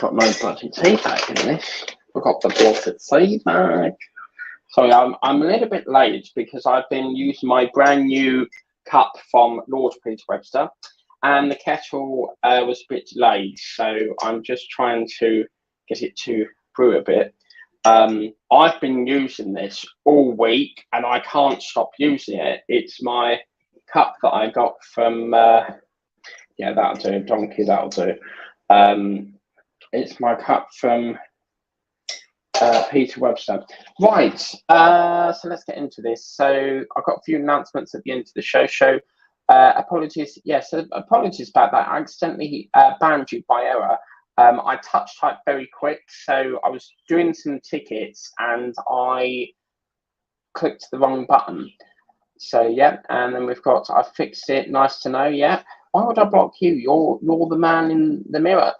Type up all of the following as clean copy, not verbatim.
Got no bloody tea bag in this. Forgot the blotted tea bag. Sorry, I'm a little bit late because I've been using my brand new cup from Lord Peter Webster, and the kettle was a bit delayed, so I'm just trying to get it to brew a bit. I've been using this all week, and I can't stop using it. It's my cup that I got from yeah, that'll do, donkey, that'll do. It's my cup from Peter Webster. Right, so let's get into this. So I've got a few announcements at the end of the show. Apologies, yes, apologies about that. I accidentally banned you by error. I touch typed very quick, so I was doing some tickets and I clicked the wrong button. So yeah, and then we've got I fixed it. Nice to know. Yeah, why would I block you? You're the man in the mirror.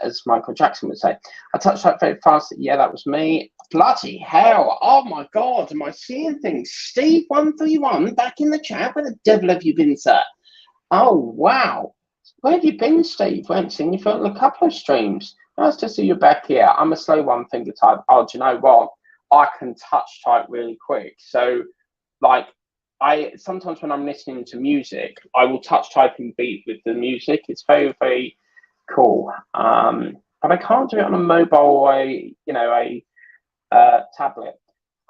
As Michael Jackson would say. I touched that very fast. Yeah, that was me. Bloody hell. Oh my God. Am I seeing things? Steve131 back in the chat. Where the devil have you been, sir? Oh, wow. Where have you been, Steve? We haven't seen you for a couple of streams. Nice to see you back here. I'm a slow one finger type. Oh, do you know what? I can touch type really quick. So, like, sometimes when I'm listening to music, I will touch type in beat with the music. It's very, very cool, but I can't do it on a mobile or a tablet.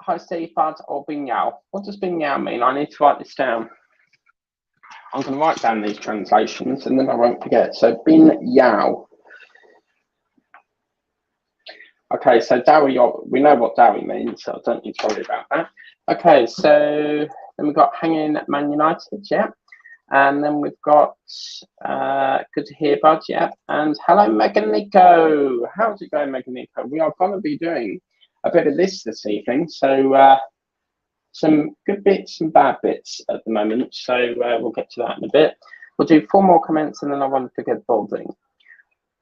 Hi Steve, Bud or Binyao. What does Binyao mean? I need to write this down. I'm going to write down these translations and then I won't forget. So Binyao. Okay, so Dowie, we know what Dowie means, so I don't need to worry about that. Okay, so then we've got Hanging Man United, yeah. And then we've got good to hear, Bud, yeah. And hello, Megan Nico. How's it going, Megan Nico? We are going to be doing a bit of this evening. So some good bits and bad bits at the moment. So we'll get to that in a bit. We'll do 4 more comments and then I want to get building.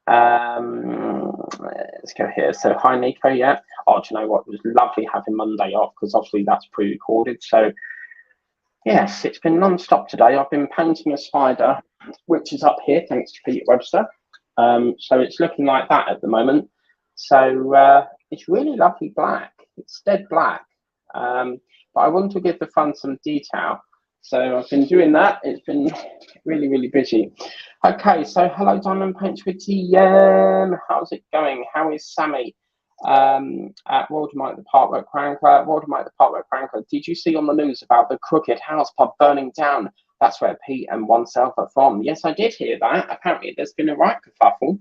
Let's go here. So hi, Nico, yeah. Oh, do you know what? It was lovely having Monday off because obviously that's pre-recorded. So yes, it's been non-stop today. I've been painting a spider, which is up here, thanks to Peter Webster. So it's looking like that at the moment. So it's really lovely black. It's dead black. But I want to give the fun some detail. So I've been doing that. It's been really, really busy. Okay, so hello, Diamond Paints with TM. How's it going? How is Sammy? At Waldemite the Parkwork Crankler. Waldemite the Parkwork Crankler. Did you see on the news about the Crooked House pub burning down? That's where Pete and oneself are from. Yes, I did hear that. Apparently, there's been a right kerfuffle.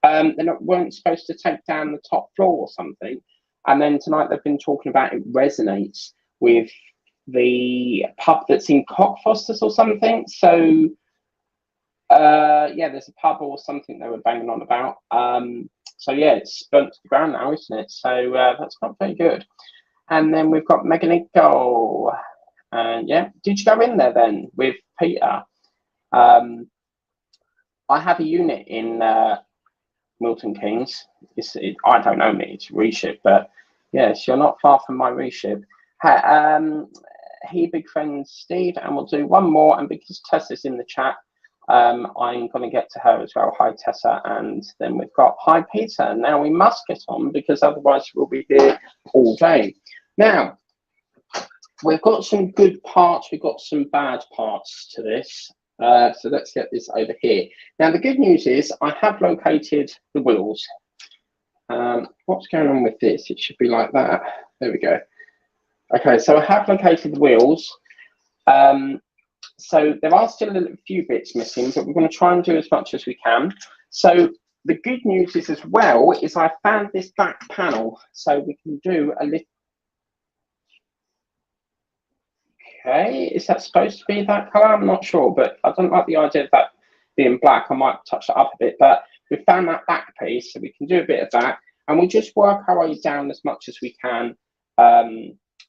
They weren't supposed to take down the top floor or something. And then tonight they've been talking about it resonates with the pub that's in Cockfosters or something. So, yeah, there's a pub or something they were banging on about. So yeah, it's burnt to the ground now, isn't it? So that's not very good. And then we've got Meganico. And yeah, did you go in there then with Peter? I have a unit in Milton Keynes. I don't own it, it's reship, but yes, you're not far from my reship. He big friend Steve, and we'll do one more. And because Tessa's in the chat, I'm going to get to her as well. Hi, Tessa. And then we've got hi, Peter. Now we must get on because otherwise we'll be here all day. Now, we've got some good parts. We've got some bad parts to this. So let's get this over here. Now, the good news is I have located the wheels. What's going on with this? It should be like that. There we go. Okay, so I have located the wheels. So there are still a few bits missing, but we're going to try and do as much as we can. So the good news is as well is I found this back panel, so we can do a little. Okay, is that supposed to be that color? I'm not sure, but I don't like the idea of that being black. I might touch that up a bit, but we found that back piece, so we can do a bit of that, and we'll just work our way down as much as we can.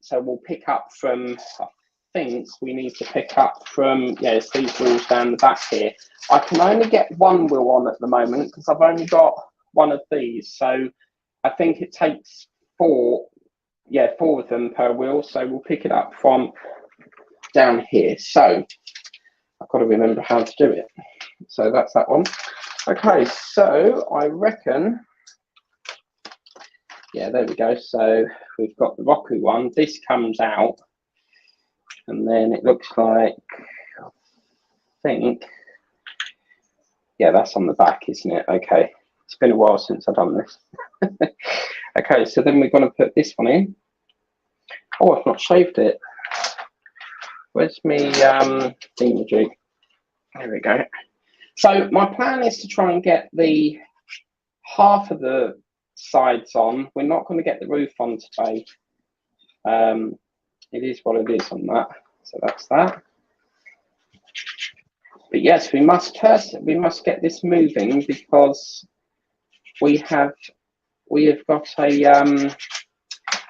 So we'll pick up from, I think we need to pick up from, yes, these wheels down the back here. I can only get one wheel on at the moment because I've only got one of these. So I think it takes 4 of them per wheel. So we'll pick it up from down here. So I've got to remember how to do it. So that's that one. Okay, so I reckon, yeah, there we go. So we've got the Roku one. This comes out, and then it looks like, I think, yeah, that's on the back, isn't it? Okay, it's been a while since I've done this. Okay, so then we're going to put this one in. Oh, I've not shaved it. Where's me thingamajig? There we go. So my plan is to try and get the half of the sides on. We're not going to get the roof on today. It is what it is on that. So that's that. But yes, we must get this moving, because we have got a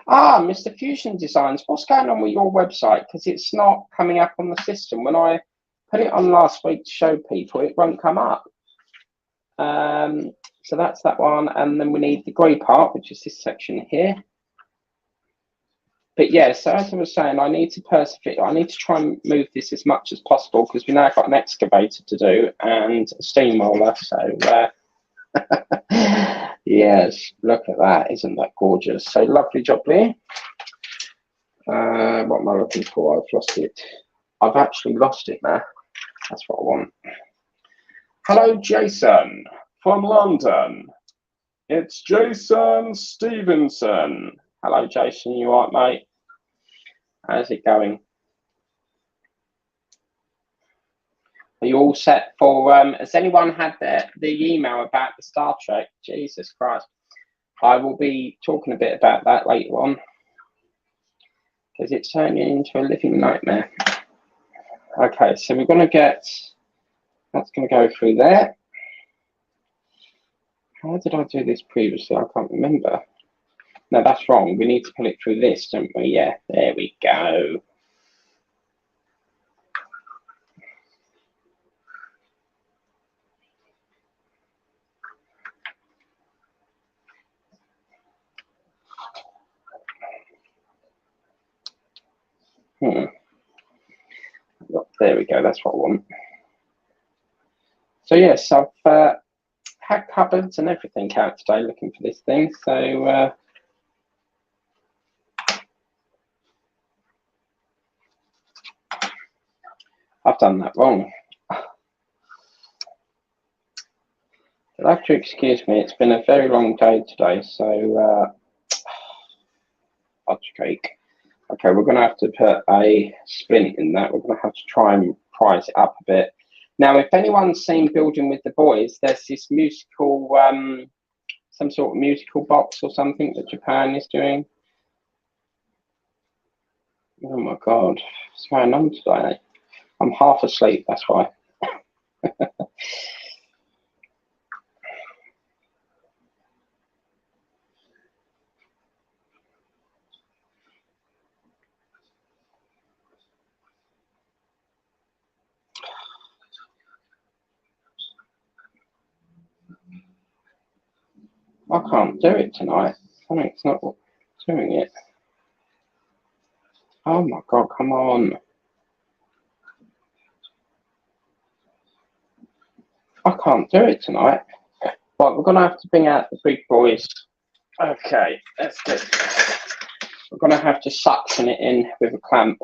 Mr. Fusion Designs. What's going on with your website? Because it's not coming up on the system. When I put it on last week to show people, it won't come up. So that's that one, and then we need the grey part, which is this section here. But yeah, so as I was saying, I need to persevere. I need to try and move this as much as possible, because we now got an excavator to do and a steamroller. So yes, look at that. Isn't that gorgeous? So lovely job there. What am I looking for? I've lost it. I've actually lost it now. That's what I want. Hello, Jason from London. It's Jason Stevenson. Hello, Jason. You all right, mate? How's it going? Are you all set for? Has anyone had the email about the Star Trek? Jesus Christ! I will be talking a bit about that later on, because it's turning into a living nightmare. Okay, so we're going to get. That's going to go through there. How did I do this previously? I can't remember. No, that's wrong. We need to put it through this, don't we? Yeah, there we go. There we go. That's what I want. So yes, I've had cupboards and everything out today looking for this thing. So I've done that wrong. You'll have to excuse me. It's been a very long day today. So fudge cake. Okay, we're going to have to put a splint in that. We're going to have to try and price it up a bit. Now, if anyone's seen Building with the Boys, there's this musical, some sort of musical box or something that Japan is doing. Oh my God, what's going on today? I'm half asleep, that's why. I can't do it tonight. Something's not doing it. Oh my God, come on. I can't do it tonight. Right, we're going to have to bring out the big boys. Okay, let's do it. We're going to have to suction it in with a clamp.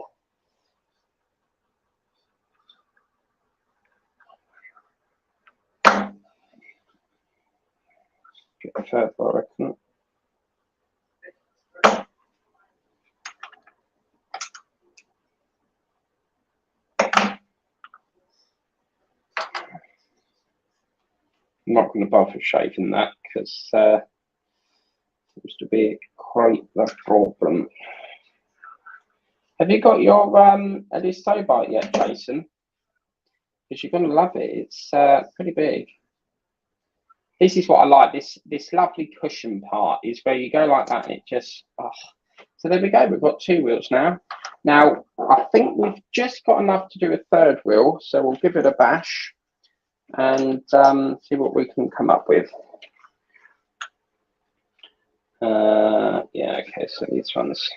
Get the further, I reckon. I'm not going to bother shaving that, because seems to be quite the problem. Have you got your Eddie's tow bike yet, Jason? Because you're going to love it. It's pretty big. This is what I like. This lovely cushion part is where you go like that and it just. Oh. So there we go. We've got 2 wheels now. Now I think we've just got enough to do a 3rd wheel, so we'll give it a bash and see what we can come up with. Yeah. Okay. So these ones.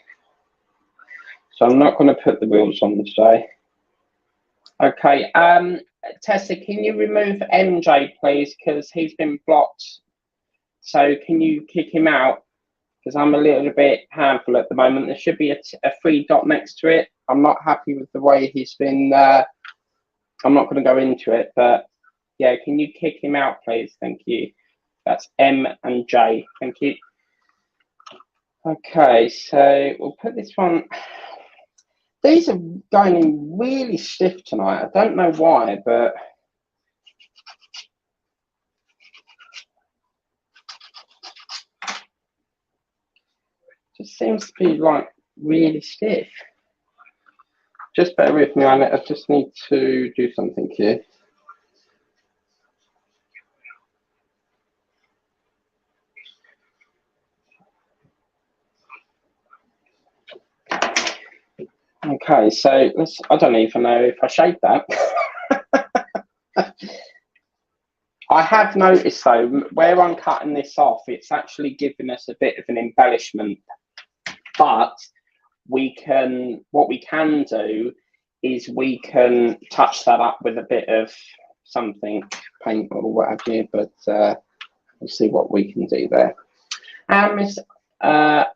So I'm not going to put the wheels on today. Okay. Tessa, can you remove MJ, please? Because he's been blocked. So can you kick him out? Because I'm a little bit handful at the moment. There should be a 3 dot next to it. I'm not happy with the way he's been. I'm not going to go into it, but yeah, can you kick him out, please? Thank you. That's M and J. Thank you. Okay, so we'll put this one. These are going in really stiff tonight. I don't know why, but it just seems to be like really stiff. Just bear with me, I just need to do something here. Okay, so I don't even know if I shaved that. I have noticed though, where I'm cutting this off, it's actually giving us a bit of an embellishment. But what we can do is we can touch that up with a bit of something, paint or what have you, but we'll see what we can do there. And I'll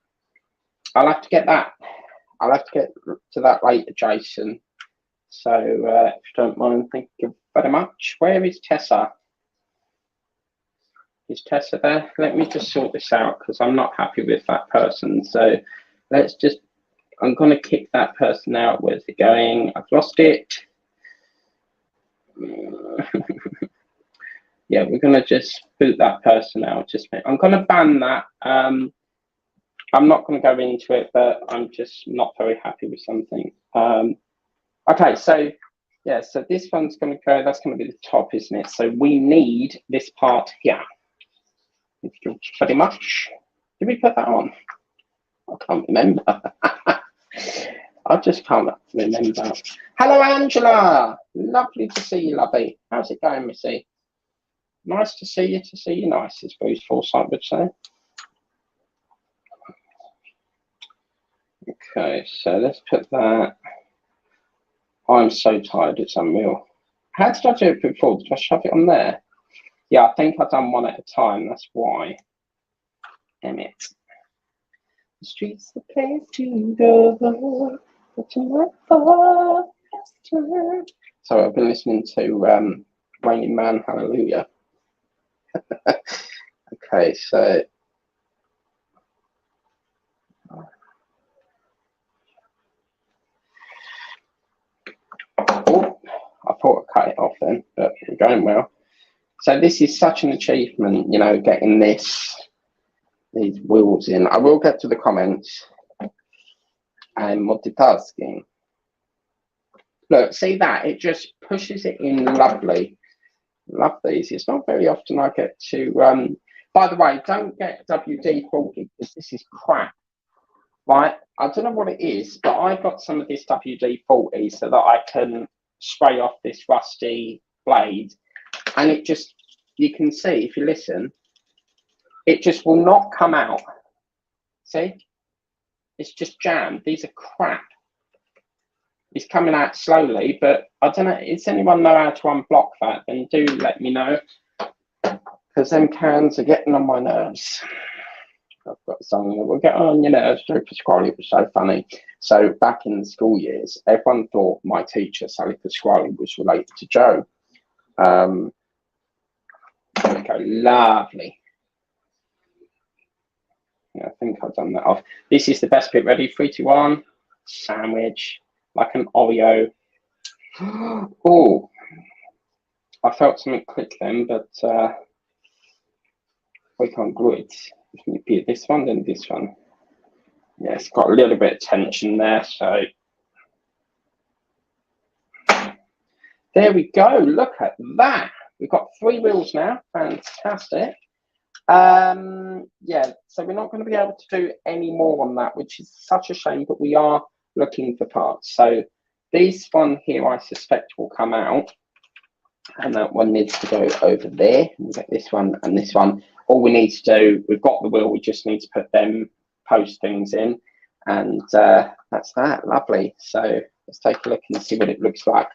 have to get that. I'll have to get to that later, Jason. So if you don't mind, thank you very much. Where is Tessa? Is Tessa there? Let me just sort this out because I'm not happy with that person. So let's just, I'm going to kick that person out. Where's it going? I've lost it. Yeah, we're going to just boot that person out. I'm going to ban that. I'm not going to go into it, but I'm just not very happy with something. Okay, so yeah, so this one's going to go, that's going to be the top, isn't it? So we need this part here. Thank you very much. Did we put that on? I can't remember. I just can't remember. Hello, Angela. Lovely to see you, lovely. How's it going, Missy? Nice to see you nice, as Bruce Forsyth would say. Okay, so let's put that. I'm so tired, it's unreal. How did I do it before? Did I shove it on there? Yeah, I think I've done one at a time, that's why. Damn it. The streets the place to go, but to my so I've been listening to Raining Man, Hallelujah. Okay, so oh, I thought I cut it off then, but we're going well. So this is such an achievement, you know, getting these wheels in. I will get to the comments. And multitasking. Look, see that? It just pushes it in lovely. Love these. It's not very often I get to. By the way, don't get WD-40 because this is crap. Right? I don't know what it is, but I got some of this WD-40 so that I can spray off this rusty blade. And it just, you can see if you listen, it just will not come out. See? It's just jammed. These are crap. It's coming out slowly, but I don't know. Does anyone know how to unblock that? Then do let me know, because them cans are getting on my nerves. I've got something that will get on your nerves. Joe Pasquale was so funny. So back in the school years, everyone thought my teacher, Sally Pasquale, was related to Joe. Okay, lovely. Yeah, I think I've done that off. This is the best bit. Ready? 3, 2, 1. Sandwich, like an Oreo. Oh, I felt something click then, but we can't glue it. If you be this one, then this one. Yeah, it's got a little bit of tension there, so there we go. Look at that. We've got 3 wheels now. Fantastic. Yeah, so we're not going to be able to do any more on that, which is such a shame, but we are looking for parts. So this one here, I suspect, will come out, and that one needs to go over there. We'll get this one and this one. All we need to do, we've got the wheel, we just need to put them post things in, and that's that. Lovely. So let's take a look and see what it looks like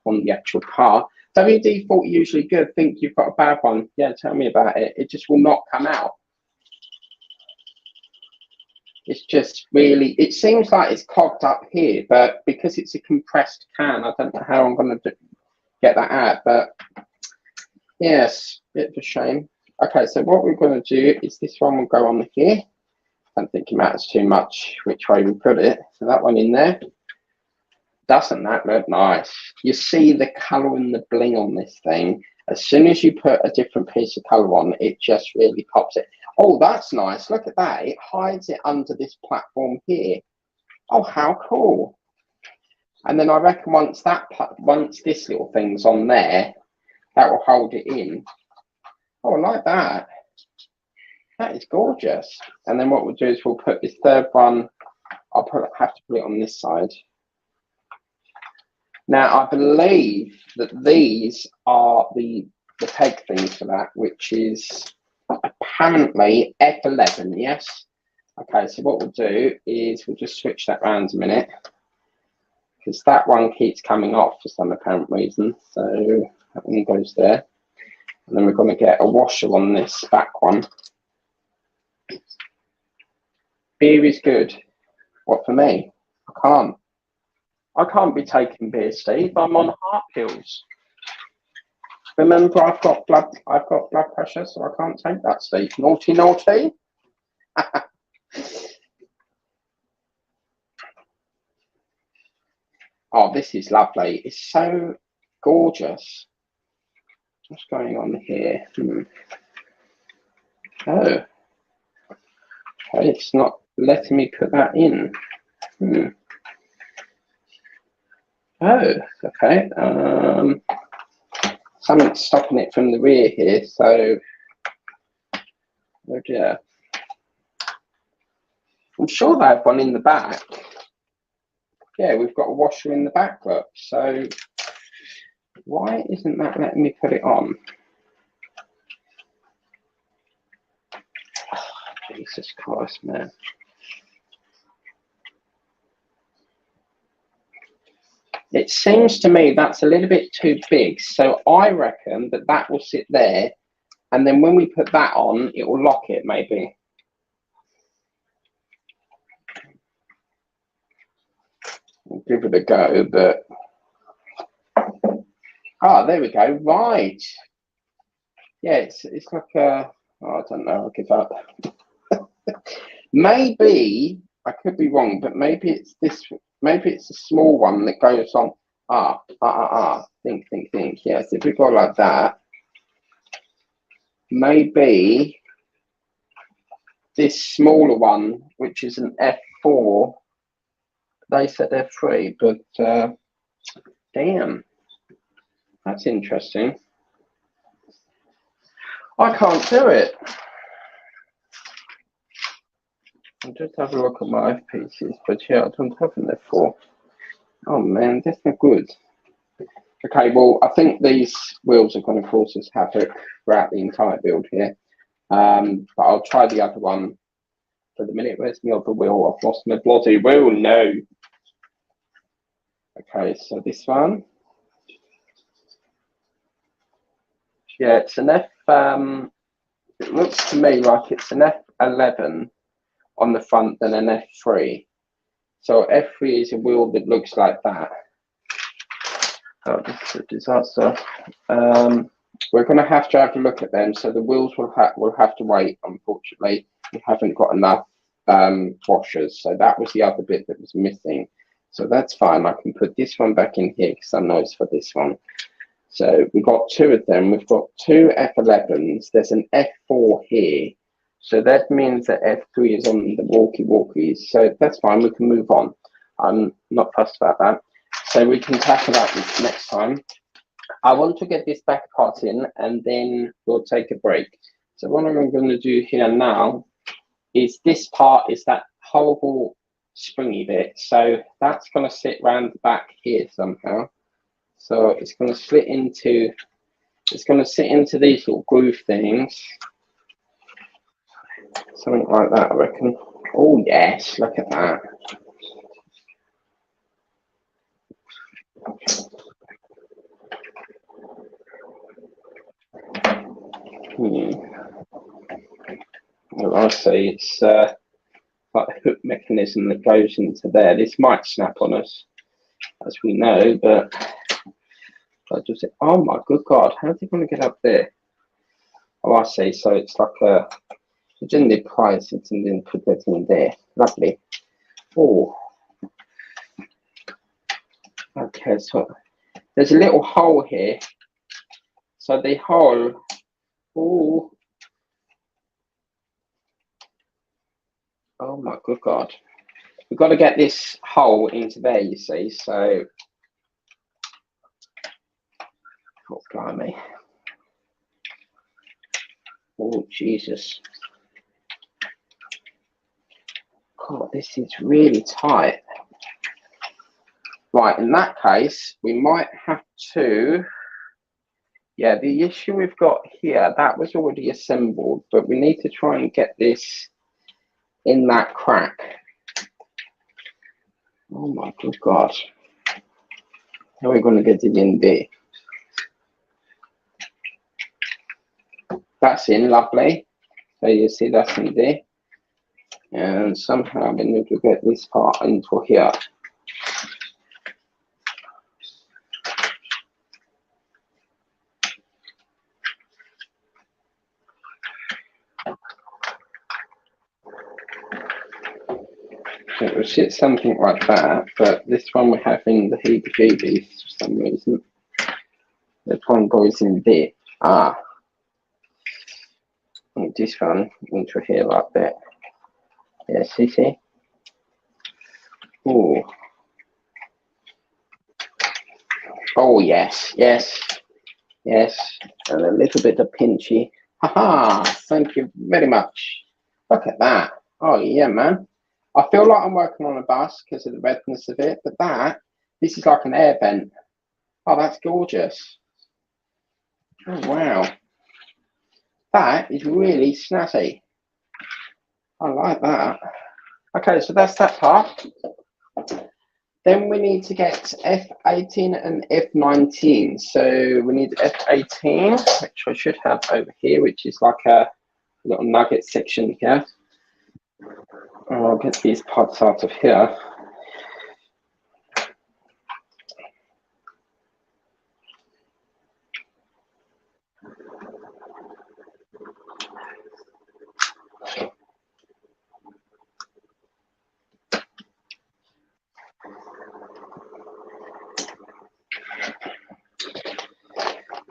on the actual car. WD-40 usually good. Think you've got a bad one. Yeah, tell me about it. It just will not come out. It's just really, it seems like it's clogged up here, but because it's a compressed can, I don't know how I'm going to get that out, but yes, bit of a shame. Okay, so what we're going to do is this one will go on here. I don't think it matters too much which way we put it. So that one in there. Doesn't that look nice? You see the colour and the bling on this thing. As soon as you put a different piece of colour on, it just really pops it. Oh, that's nice. Look at that. It hides it under this platform here. Oh, how cool. And then I reckon once this little thing's on there, that will hold it in. Oh, I like that. That is gorgeous. And then what we'll do is we'll put this third one, have to put it on this side. Now, I believe that these are the peg things for that, which is apparently F11, yes? Okay, so what we'll do is we'll just switch that round a minute, because that one keeps coming off for some apparent reason. So that one goes there. And then we're going to get a washer on this back one. Beer is good. What for me? I can't be taking beer, Steve. I'm on heart pills. Remember, I've got blood pressure, so I can't take that, Steve. Naughty, naughty. Oh, this is lovely. It's so gorgeous. What's going on here? Oh, okay, it's not letting me put that in. Oh, okay. Something's stopping it from the rear here, so oh dear. I'm sure they have one in the back. Yeah, we've got a washer in the back, look. So why isn't that letting me put it on? Oh, Jesus Christ, man. It seems to me that's a little bit too big, so I reckon that will sit there, and then when we put that on, it will lock it, maybe. We'll give it a go, but... Ah, there we go, right. Yeah, it's like a... Oh, I don't know, I'll give up. Maybe, I could be wrong, but maybe it's this... Maybe it's a small one that goes on. Think. Yes, if we go like that, maybe this smaller one, which is an F4, they said F3, but damn, that's interesting. I can't do it. I'll just have a look at my F pieces, but yeah, I don't have an F4. Oh man, that's not good. Okay, well, I think these wheels are going to cause us havoc throughout the entire build here. But I'll try the other one for the minute. Where's my other wheel? I've lost my bloody wheel. No. Okay, so this one. Yeah, it's an F. It looks to me like it's an F11 on the front than an F3. So F3 is a wheel that looks like that. Oh, this is a disaster. We're going to have a look at them. So the wheels will have to wait. Unfortunately, we haven't got enough washers. So that was the other bit that was missing. So that's fine. I can put this one back in here because I know it's for this one. So we've got two of them. We've got two F11s. There's an F4 here. So that means that F3 is on the walkie-talkies. So that's fine. We can move on. I'm not fussed about that. So we can tackle that next time. I want to get this back part in and then we'll take a break. So what I'm going to do here now is this part is that horrible springy bit. So that's going to sit round the back here somehow. So it's going to sit into these little groove things. Something like that, I reckon. Oh yes, look at that. Well, I see. It's like the hook mechanism that goes into there. This might snap on us, as we know, but I just, oh my good God, how do you want to get up there? Oh, I see. So it's like a, it's in the price, it's in the put it in there. Lovely. Oh, okay. So there's a little hole here. So the hole, oh my good God. We've got to get this hole into there, you see. So, oh, blimey. Oh, Jesus. God, this is really tight. Right, in that case, we might have to, yeah, the issue we've got here, that was already assembled, but we need to try and get this in that crack. Oh my good God. How are we going to get it in there? That's in, lovely. So you see that's in there. And somehow we need to get this part into here. It was something like that, but this one we're having the heebie-jeebies for some reason. This one goes in there. Ah. And this one into here like that. Yes, you see? Oh. Oh, yes, yes, yes. And a little bit of pinchy. Haha, thank you very much. Look at that. Oh, yeah, man. I feel like I'm working on a bus because of the redness of it, but this is like an air vent. Oh, that's gorgeous. Oh, wow. That is really snazzy. I like that. Okay, so that's that part. Then we need to get F18 and F19. So we need F18, which I should have over here, which is like a little nugget section here. And I'll get these parts out of here.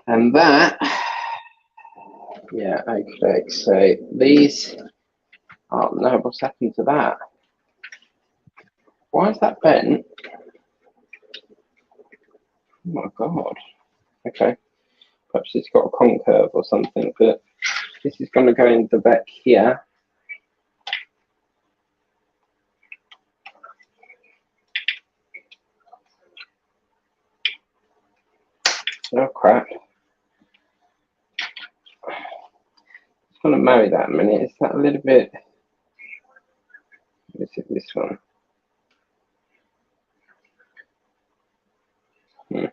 And that, yeah, okay, so these, oh no, what's happened to that? Why is that bent? Oh my God. Okay, perhaps it's got a concurve or something, but this is going to go in the back here. Oh crap. I'm going to marry that a minute. Is that a little bit? This is this one. They're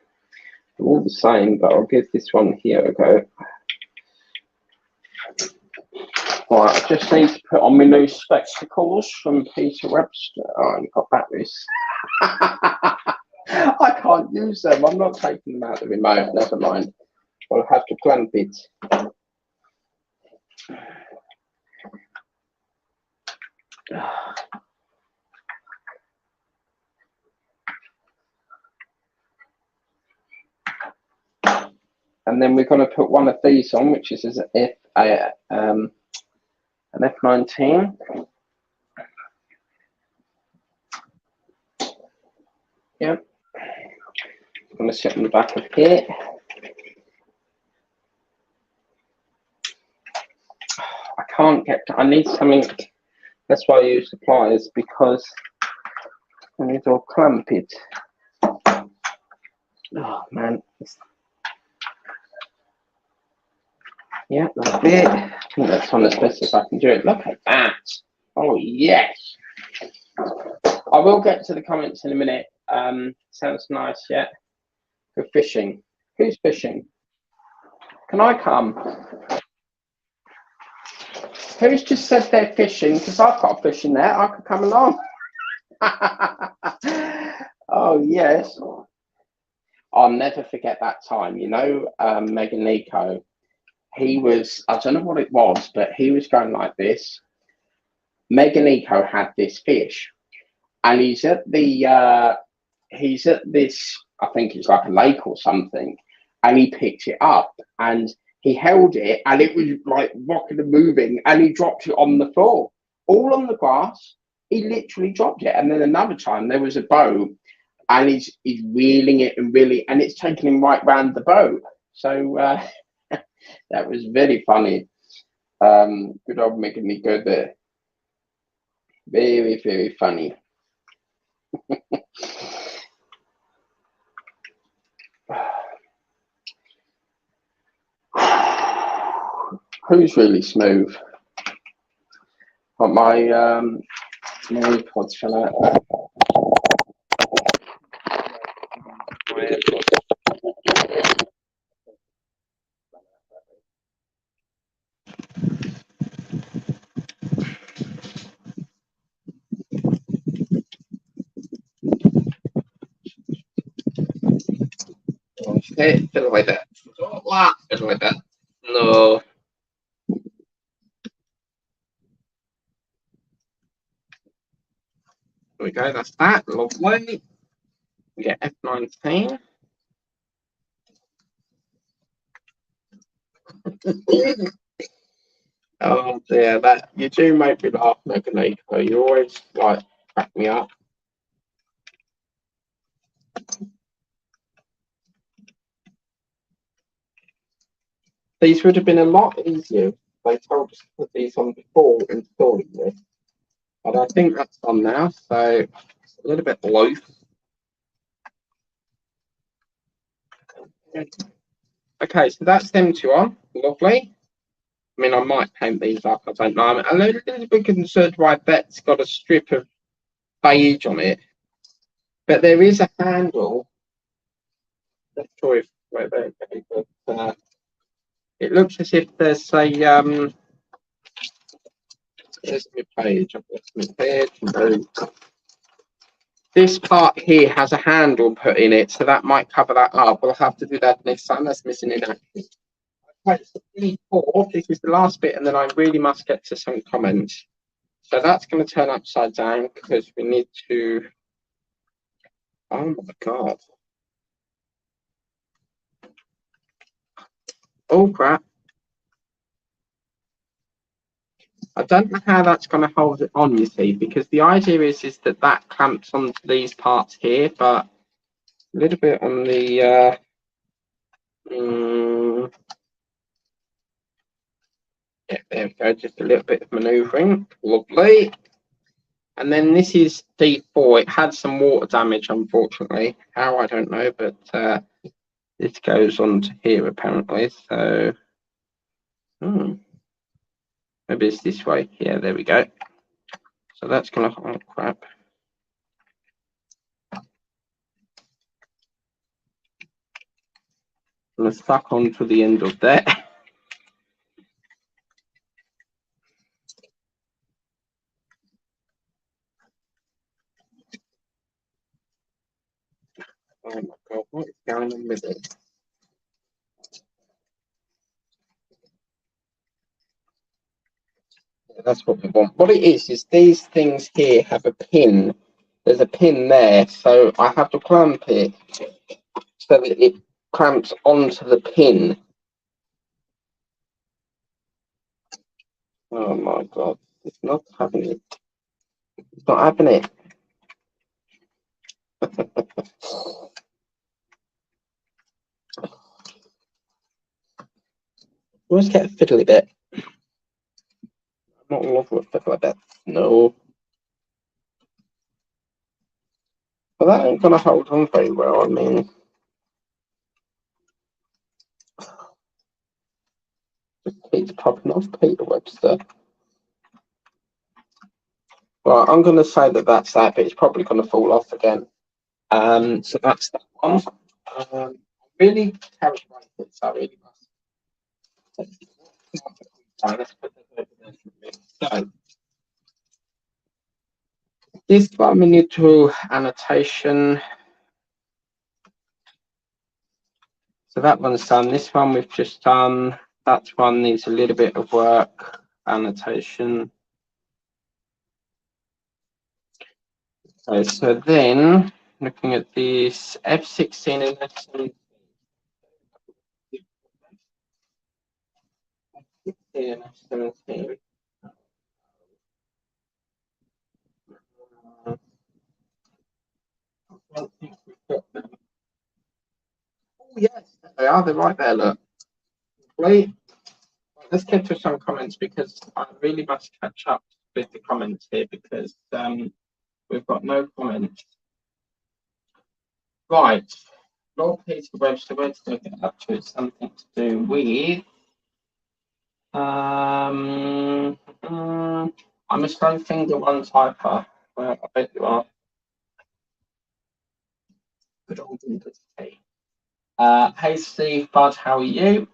all the same, but I'll give this one here a go. Right, I just need to put on my new spectacles from Peter Webster. Oh, I've got batteries. I can't use them. I'm not taking them out of the remote. Never mind. I'll have to clamp it. And then we're going to put one of these on, which is an F19. Yep. I'm going to sit on the back of here. I can't get, I need something, that's why I use the pliers, because I need to clamp it. Oh man. Yeah, that's it. I think that's on as best as I can do it. Look at that. Oh yes. I will get to the comments in a minute. Sounds nice, yeah. Good fishing. Who's fishing? Can I come? Who's just said they're fishing? Because I've got a fish in there. I could come along. Oh, yes. I'll never forget that time. You know, Meg and Nico, he was, I don't know what it was, but he was going like this. Meg and Nico had this fish, and he's at this, I think it's like a lake or something, and he picked it up and he held it and it was like rocking and moving, and he dropped it on the floor, all on the grass. He literally dropped it. And then another time there was a boat, and he's reeling it and reeling, and it's taking him right round the boat. So that was very funny. Good old making me go there. Very, very funny. Who's really smooth? But my AirPods fell out. Fiddle with it. What? Fiddle with it. No. There we go, that's that. Lovely. We get F19. Oh dear, that you do make me laugh, Megan. You always like crack me up. These would have been a lot easier if they told us to put these on before installing this. But I think that's on now, so it's a little bit loose. Okay, so that's them two on. Lovely. I mean, I might paint these up. I don't know. I'm a little bit concerned why that's got a strip of beige on it. But there is a handle. Not sure if where they go, but it looks as if there's a there's my page. I've got my page. This part here has a handle put in it, so that might cover that up. We'll have to do that next time. That's missing in action. Okay, so D4, this is the last bit, and then I really must get to some comments. So that's going to turn upside down because we need to. Oh my god. Oh crap. I don't know how that's going to hold it on, you see, because the idea is that that clamps onto these parts here, but a little bit on the yeah, there we go, just a little bit of manoeuvring. Lovely. And then this is D4. It had some water damage, unfortunately. How, I don't know, but this goes on to here apparently. So maybe it's this way. Yeah, there we go. So that's gonna, oh crap. I'm gonna suck onto the end of that. Oh my god, what is going on with it? Yeah, that's what we want. What it is these things here have a pin. There's a pin there, so I have to clamp it so that it clamps onto the pin. Oh my god, it's not having it. It's not having it. Let's get a fiddly bit. I'm not in love with fiddly bit. No. Well, that ain't gonna hold on very well. I mean, it keeps popping off, Peter Webster. Well, I'm gonna say that that's that, but it's probably gonna fall off again. So that's that one. Really calibrated, so I really must. Let's put So this 1 minute to annotation. So that one's done. This one we've just done. That one needs a little bit of work. Annotation. Okay, so then looking at this F16 and F17. F16 and F17. I don't think we've got them. Oh yes, they are. They're right there. Look. Wait. Let's get to some comments because I really must catch up with the comments here because we've got no comments. Right. Lord Peter Webster, where to look it up to? It's something to do with. I'm a slow finger one typer. Well, I bet you are. Good old English. Hey Steve, Bud, how are you?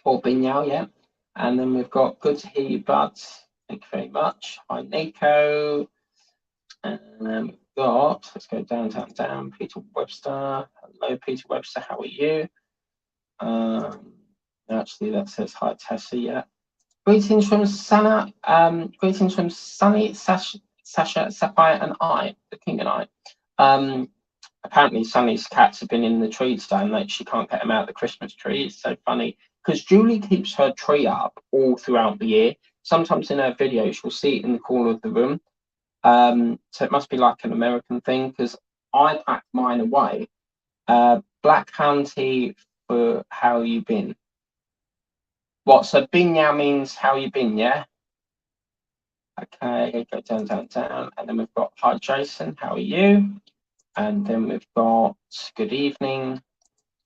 Or Binyao, yeah. And then we've got good to hear you, Bud. Thank you very much. Hi Nico. And then we've got, let's go down, Peter Webster. Hello, Peter Webster, how are you? Actually, that says hi, Tessa, yeah. Greetings from Sana, greetings from Sunny, Sasha, Sapphire, and I, the King and I. Apparently, Sunny's cats have been in the tree today and like, she can't get them out of the Christmas tree. It's so funny because Julie keeps her tree up all throughout the year. Sometimes in her videos, you'll see it in the corner of the room. So it must be like an American thing because I packed mine away. Black County for how you been? What? So bin now means how you been, yeah? Okay, go down. And then we've got hi Jason, how are you? And then we've got good evening.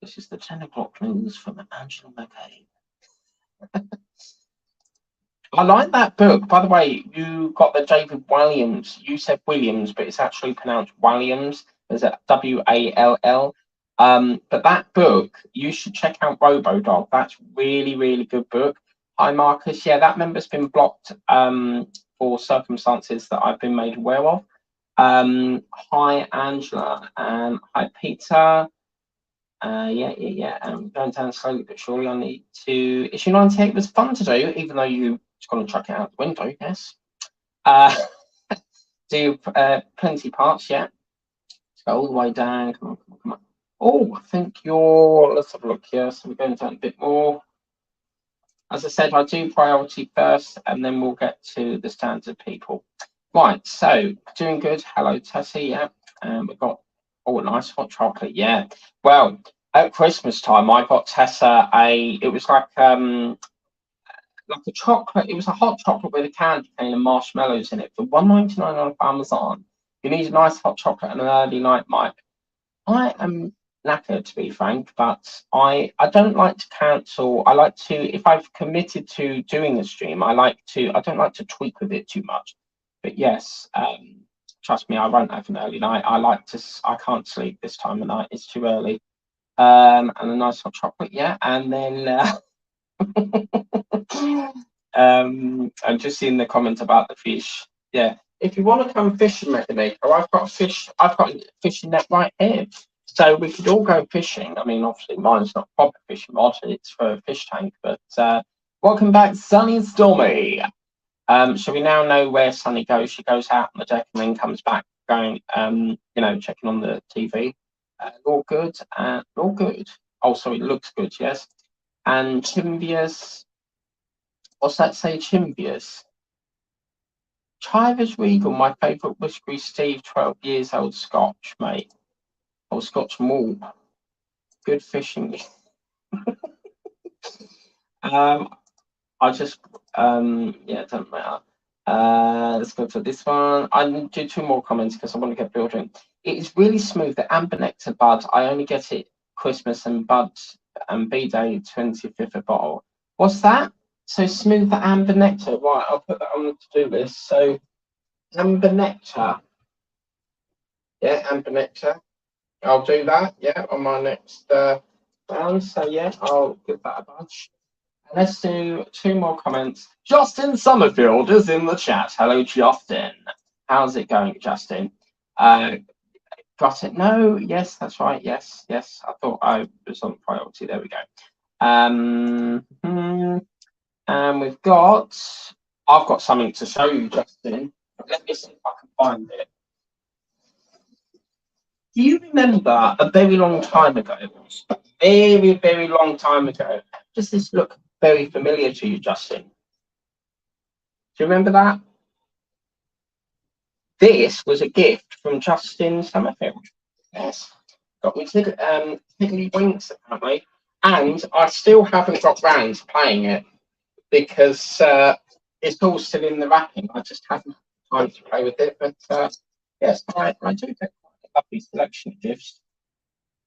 This is the 10 o'clock news from Angela McCabe. I like that book. By the way, you got the David Williams. You said Williams, but it's actually pronounced Williams. Is it W-A-L-L? But that book, you should check out RoboDog. That's really, really good book. Hi, Marcus. Yeah, that member's been blocked for circumstances that I've been made aware of. Hi, Angela. And hi, Peter. Yeah. I'm going down slowly but surely. I need to. Issue 98 was fun to do, even though you just got to chuck it out the window, yes. Do plenty parts, yeah. Let's go all the way down. Come on. Oh, I think you're. Let's have a look here. So we're going down a bit more. As I said, I do priority first, and then we'll get to the standard people. Right. So doing good. Hello, Tessie. Yeah. And we've got a nice hot chocolate. Yeah. Well, at Christmas time, I got Tessa it was like a chocolate. It was a hot chocolate with a candy cane and marshmallows in it for $1.99 on Amazon. You need a nice hot chocolate and an early night, Mike. I am knackered, to be frank, but I don't like to cancel. I like to, if I've committed to doing a stream, I don't like to tweak with it too much. But yes, trust me, I won't have an early night. I can't sleep this time of night. It's too early. And a nice hot chocolate, yeah. And then I'm just seeing the comment about the fish. Yeah. If you want to come fishing, Mechanica, I've got a fishing net right here. So we could all go fishing. I mean, obviously mine's not proper fishing rod, it's for a fish tank, but welcome back, Sunny and Stormy. So we now know where Sunny goes. She goes out on the deck and then comes back going, checking on the TV. All good. All good. Oh, so it looks good, yes. And Chimbius, what's that say, Chimbius? Chivers Regal, my favourite whiskery Steve, 12 years old Scotch, mate. Or Scotch malt. Good fishing. It doesn't matter. Let's go to this one. I'll do 2 more comments because I want to get building. It is really smooth. The Amber Nectar Bud, I only get it Christmas and Bud and B-Day 25th a bottle. What's that? So smooth the Amber Nectar. Right, I'll put that on the to-do list. So Amber Nectar. Yeah, Amber Nectar. I'll do that, yeah, on my next round. So yeah, I'll give that a bunch. Let's do 2 more comments. Justin Summerfield is in the chat. Hello, Justin. How's it going, Justin? Got it. No, yes, that's right. Yes, yes. I thought I was on priority. There we go. And I've got something to show you, Justin. Let me see if I can find it. Do you remember a very long time ago? Very, very long time ago. Does this look very familiar to you, Justin? Do you remember that? This was a gift from Justin Summerfield. Yes. Got me tickly winks, apparently. And I still haven't got round to playing it because it's all still in the wrapping. I just haven't had time to play with it. But yes, I do get quite a lovely selection of gifts.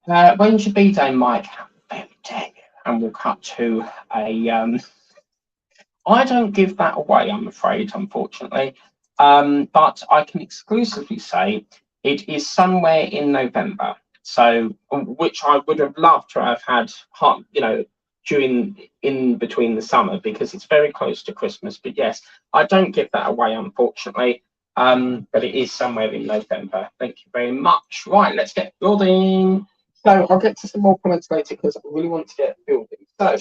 When's your B-Day, Mike? Very dare you. And we'll cut to a... I don't give that away, I'm afraid, unfortunately. But I can exclusively say it is somewhere in November. So, which I would have loved to have had, in between the summer, because it's very close to Christmas. But yes, I don't give that away, unfortunately. But it is somewhere in November. Thank you very much. Right, let's get building. So I'll get to some more comments later because I really want to get building. So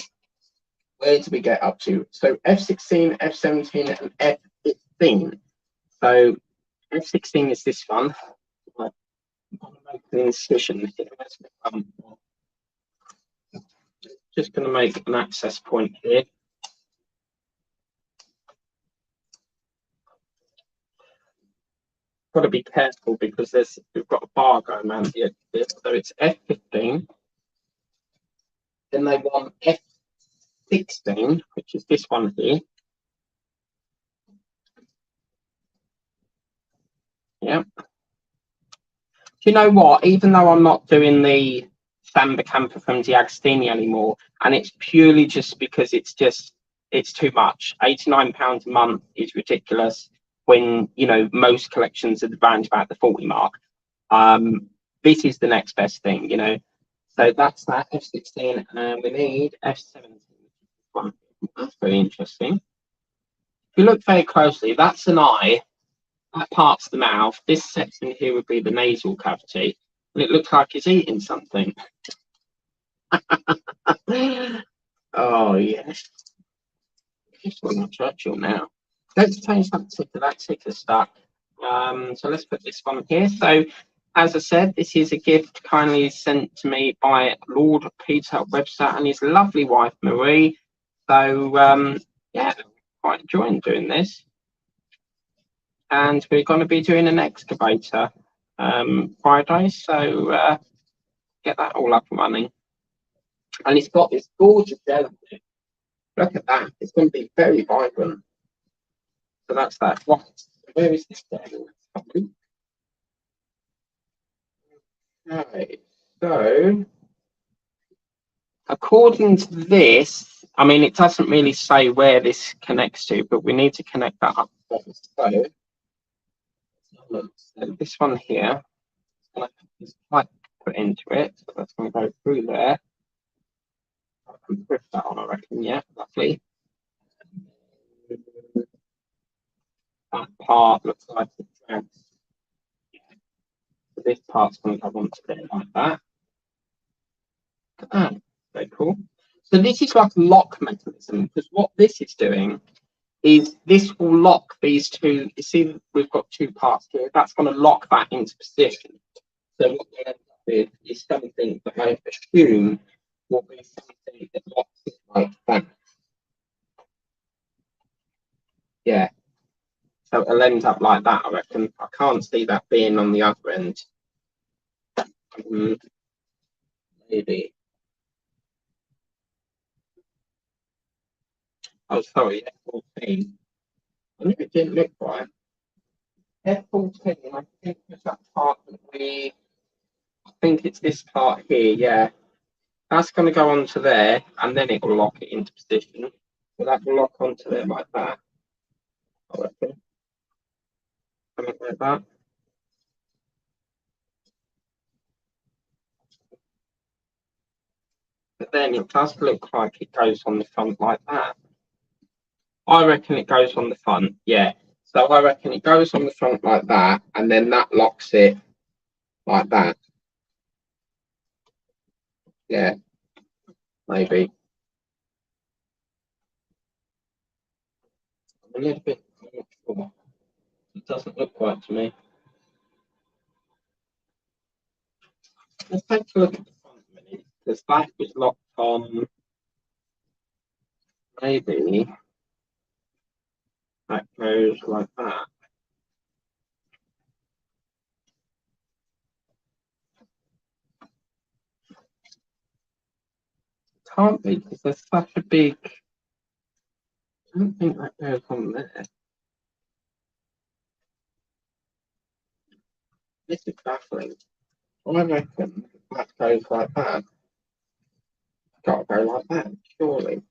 where did we get up to? So F16, F17, and F15. So F16 is this one. I'm going to make an incision here. Just going to make an access point here. Got to be careful because we've got a bar going around here. So it's F15. Then they want F16, which is this one here. Yeah. Do you know what? Even though I'm not doing the Samba Campervan Agostini anymore, and it's purely just because it's too much. £89 a month is ridiculous when most collections are around about the 40 mark. This is the next best thing, So that's that F16, and we need F17. That's very interesting. If you look very closely, that's an eye. That part's the mouth. This section here would be the nasal cavity, and it looks like it's eating something. Oh yes. Just want Churchill now. Let's change that ticker. That ticker's stuck. So let's put this one here. So as I said, this is a gift kindly sent to me by Lord Peter Webster and his lovely wife Marie. So yeah, quite enjoying doing this. And we're going to be doing an excavator Friday, so get that all up and running. And it's got this gorgeous gel on it. Look at that. It's going to be very vibrant. So that's that. What? Where is this gel? Okay. So, according to this, I mean, it doesn't really say where this connects to, but we need to connect that up first. So this one here, I'm going to have this pipe put into it. So that's going to go through there. I can put that on, I reckon. Yeah, lovely. That part looks like it drags. So this part's going to go onto there like that. Look at that. Very cool. So this is like a lock mechanism, because what this is doing is this will lock these two. You see, we've got two parts here. That's going to lock that into position. So what we end up with is something that I assume will be something that locks it like that. Yeah. So it'll end up like that, I reckon. I can't see that being on the other end. Maybe. Oh, sorry, F14. I knew it didn't look right. F14, I think it's that part that I think it's this part here, yeah. That's going to go onto there, and then it will lock it into position. So that will lock onto there like that, I reckon. Something like that. but then it does look like it goes on the front like that. I reckon it goes on the front, yeah. So I reckon it goes on the front like that, and then that locks it like that. Yeah, maybe. A little bit, I'm not sure. It doesn't look right to me. Let's take a look at the front a minute, because that is locked on. Maybe that goes like that. Can't be, because there's such a big. I don't think that goes on there. This is baffling. I reckon that goes like that. Got to go like that, surely.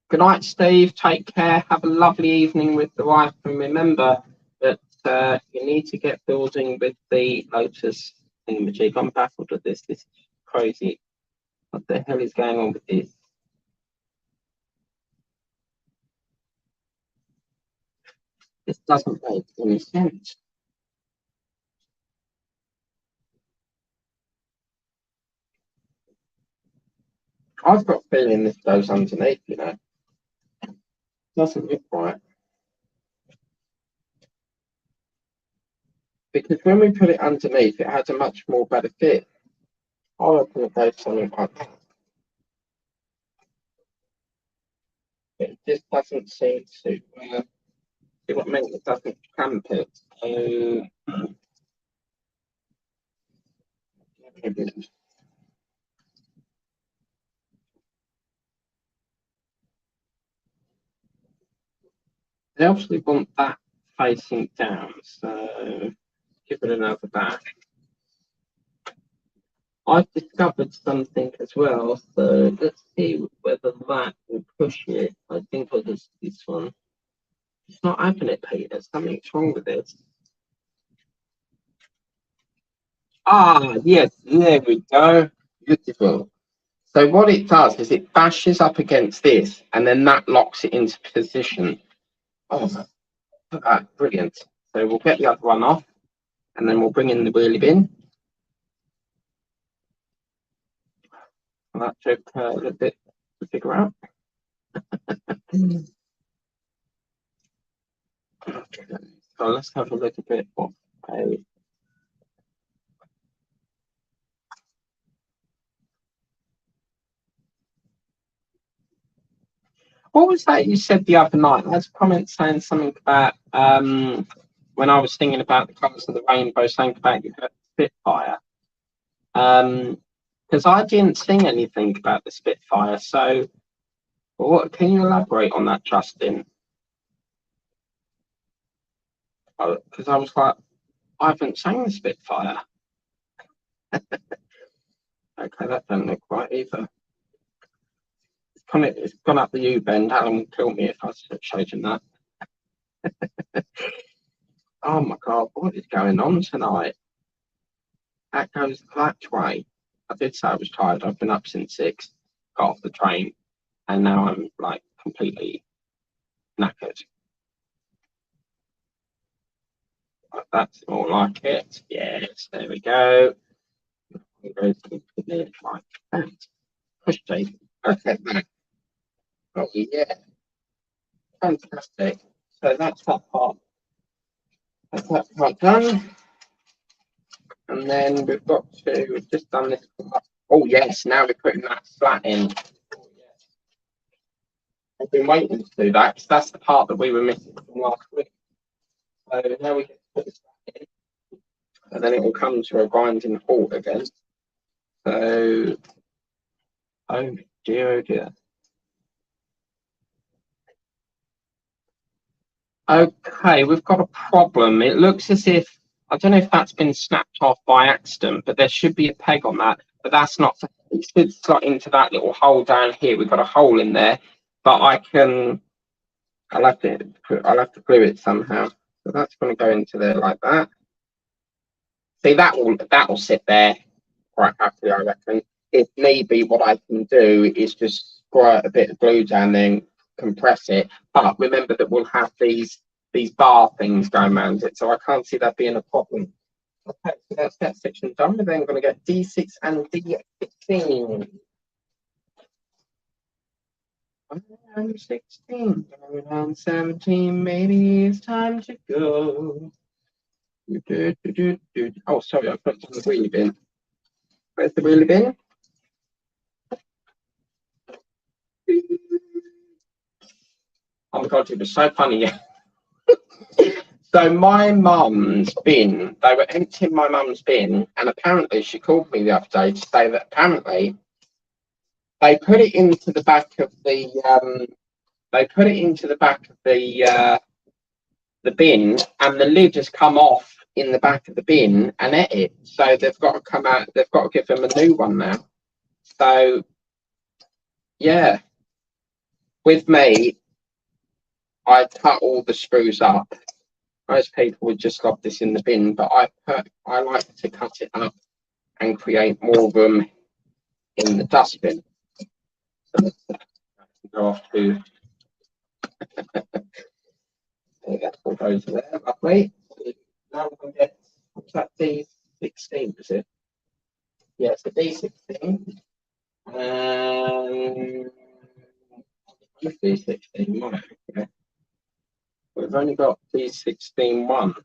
Good night, Steve. Take care. Have a lovely evening with the wife. And remember that you need to get building with the Lotus thingamajig. I'm baffled with this. This is crazy. What the hell is going on with this? This doesn't make any sense. I've got a feeling this goes underneath, you know. Doesn't look right. Because when we put it underneath, it has a much more better fit. I reckon it goes something like that. It just doesn't seem to see what I mean. It doesn't clamp it. So they obviously want that facing down, so give it another back. I've discovered something as well, so let's see whether that will push it. I think I'll just this one. It's not having it, Peter. Something's wrong with it. Ah, yes, there we go. Beautiful. So what it does is it bashes up against this, and then that locks it into position. Oh, brilliant. So we'll get the other one off, and then we'll bring in the wheelie bin. And that took a little bit to figure out. Okay. So let's have a little bit of a. What was that you said the other night? I had a comment saying something about when I was thinking about the colours of the rainbow, something about you heard Spitfire. Because I didn't sing anything about the Spitfire. So, what can you elaborate on that, Justin? Because I was like, I haven't sang the Spitfire. Okay, that don't look right either. It's gone up the U-bend. Alan will kill me if I showed him that. Oh my God, what is going on tonight? That goes that way. I did say I was tired. I've been up since 6, got off the train, and now I'm like completely knackered. That's more like it. Yes, there we go. Like that. Push Dave. Okay, that. Oh yeah, fantastic. So that's that part. That's that part done. And then we've just done this part. Oh yes, now we're putting that slat in. Oh, yes. I've been waiting to do that because that's the part that we were missing from last week. So now we get to put the slat in. And then it will come to a grinding halt again. So, oh dear, oh dear. Okay, we've got a problem. It looks as if, I don't know if that's been snapped off by accident, but there should be a peg on that. But that's not, it should slot into that little hole down here. We've got a hole in there, but I'll have to glue it somehow. So that's going to go into there like that. See, that'll sit there quite happily, I reckon. If need be, what I can do is just squirt a bit of glue down there and compress it. But remember that we'll have these bar things going around it, so I can't see that being a problem. Okay, so that's that section done. We're then going to get D6 and D16. I'm 16, going on 17, maybe it's time to go. Oh, sorry, I put it on the wheelie bin. Where's the wheelie bin? Oh my God, it was so funny. So my mum's bin, they were emptying my mum's bin, and apparently she called me the other day to say that apparently they put it into the back of the the bin, and the lid has come off in the back of the bin and ate it. So they've got to come out. They've got to give them a new one now. So yeah, with me, I cut all the screws up. Most people would just lob this in the bin, but I like to cut it up and create more room in the dustbin. So go off to that's all goes there, lovely. Now we'll get what's that D16, is it? Yeah, it's the D16. D16, right, okay. We've only got D16 one.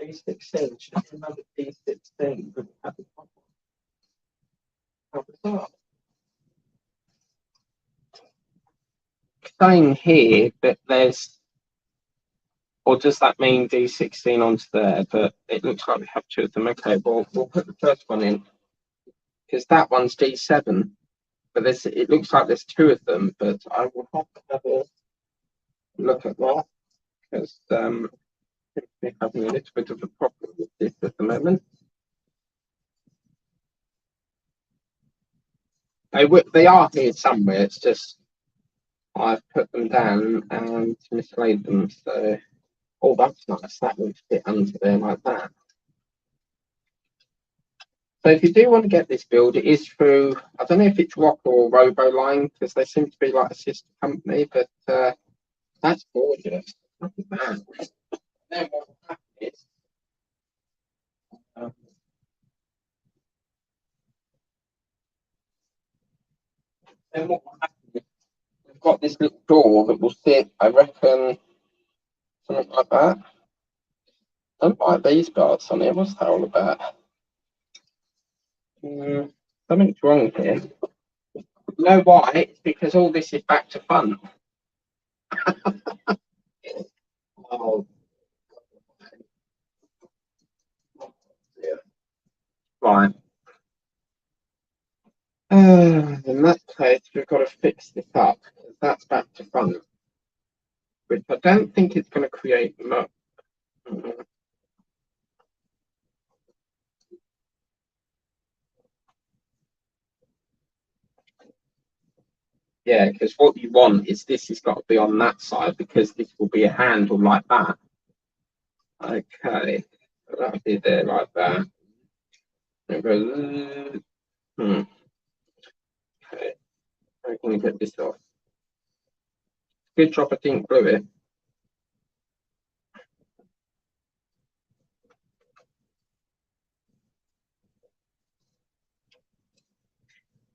D16, should have another D16, but how bizarre. Saying here that there's, or does that mean D16 onto there? But it looks like we have two of them. Okay, well, we'll put the first one in because that one's D7. But it looks like there's two of them, but I will have to have a look at that because we're having a little bit of a problem with this at the moment. They are here somewhere. It's just I've put them down and mislaid them. So, oh, that's nice. That would fit under there like that. So if you do want to get this build, it is through, I don't know if it's Rock or Roboline, because they seem to be like a sister company, but that's gorgeous. Look at that. Then what will happen is, we've got this little door that will sit, I reckon, something like that. Don't like these parts on here. What's that all about? Something's wrong here. You know why? It's because all this is back to front. Oh, yeah. Right. In that case, we've got to fix this up. That's back to front, which I don't think it's going to create much. Yeah, because what you want is this has got to be on that side because this will be a handle like that. Okay, so that'll be there like that. Okay, how can we get this off? Good job I didn't glue it.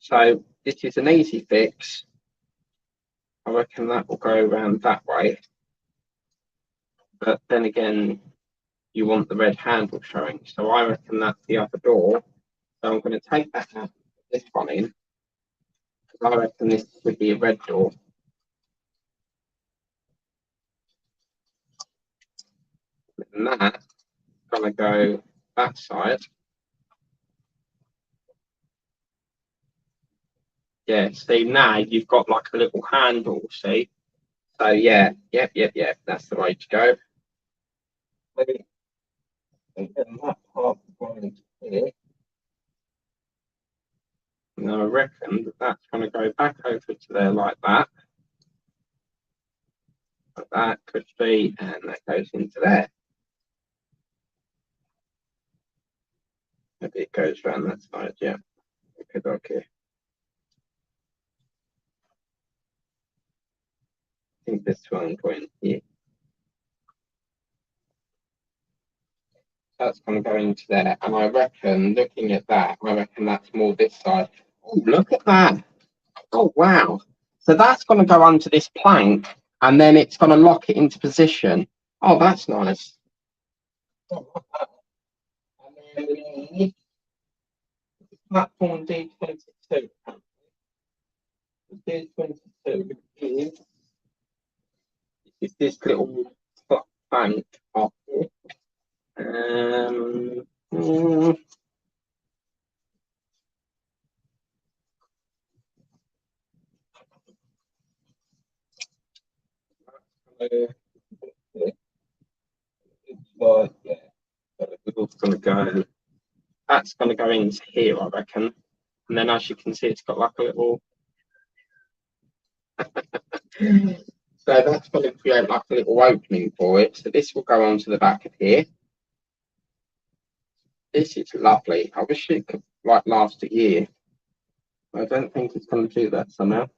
So this is an easy fix. I reckon that will go around that way. But then again, you want the red handle showing. So I reckon that's the other door. So I'm going to take that out, this one in. Because I reckon this would be a red door. And that's going to go that side. Yeah, see now you've got like a little handle, see? So yeah, yep, that's the way to go. And that part going here. Now I reckon that that's going to go back over to there like that. like that, crispy, and that goes into there. Maybe it goes around that side, yeah. Okay. I think this one going here. That's going to go into there, and I reckon, looking at that, I reckon that's more this side. Oh, look at that! Oh, wow! So that's going to go onto this plank, and then it's going to lock it into position. Oh, that's nice. And then we need platform D22. D22 is this little plank off here. Mm, but yeah, it's going to go. That's going to go into here, I reckon. And then, as you can see, it's got like a little. So that's going to create like a little opening for it. So this will go onto the back of here. This is lovely. I wish it could like last a year. I don't think it's going to do that somehow.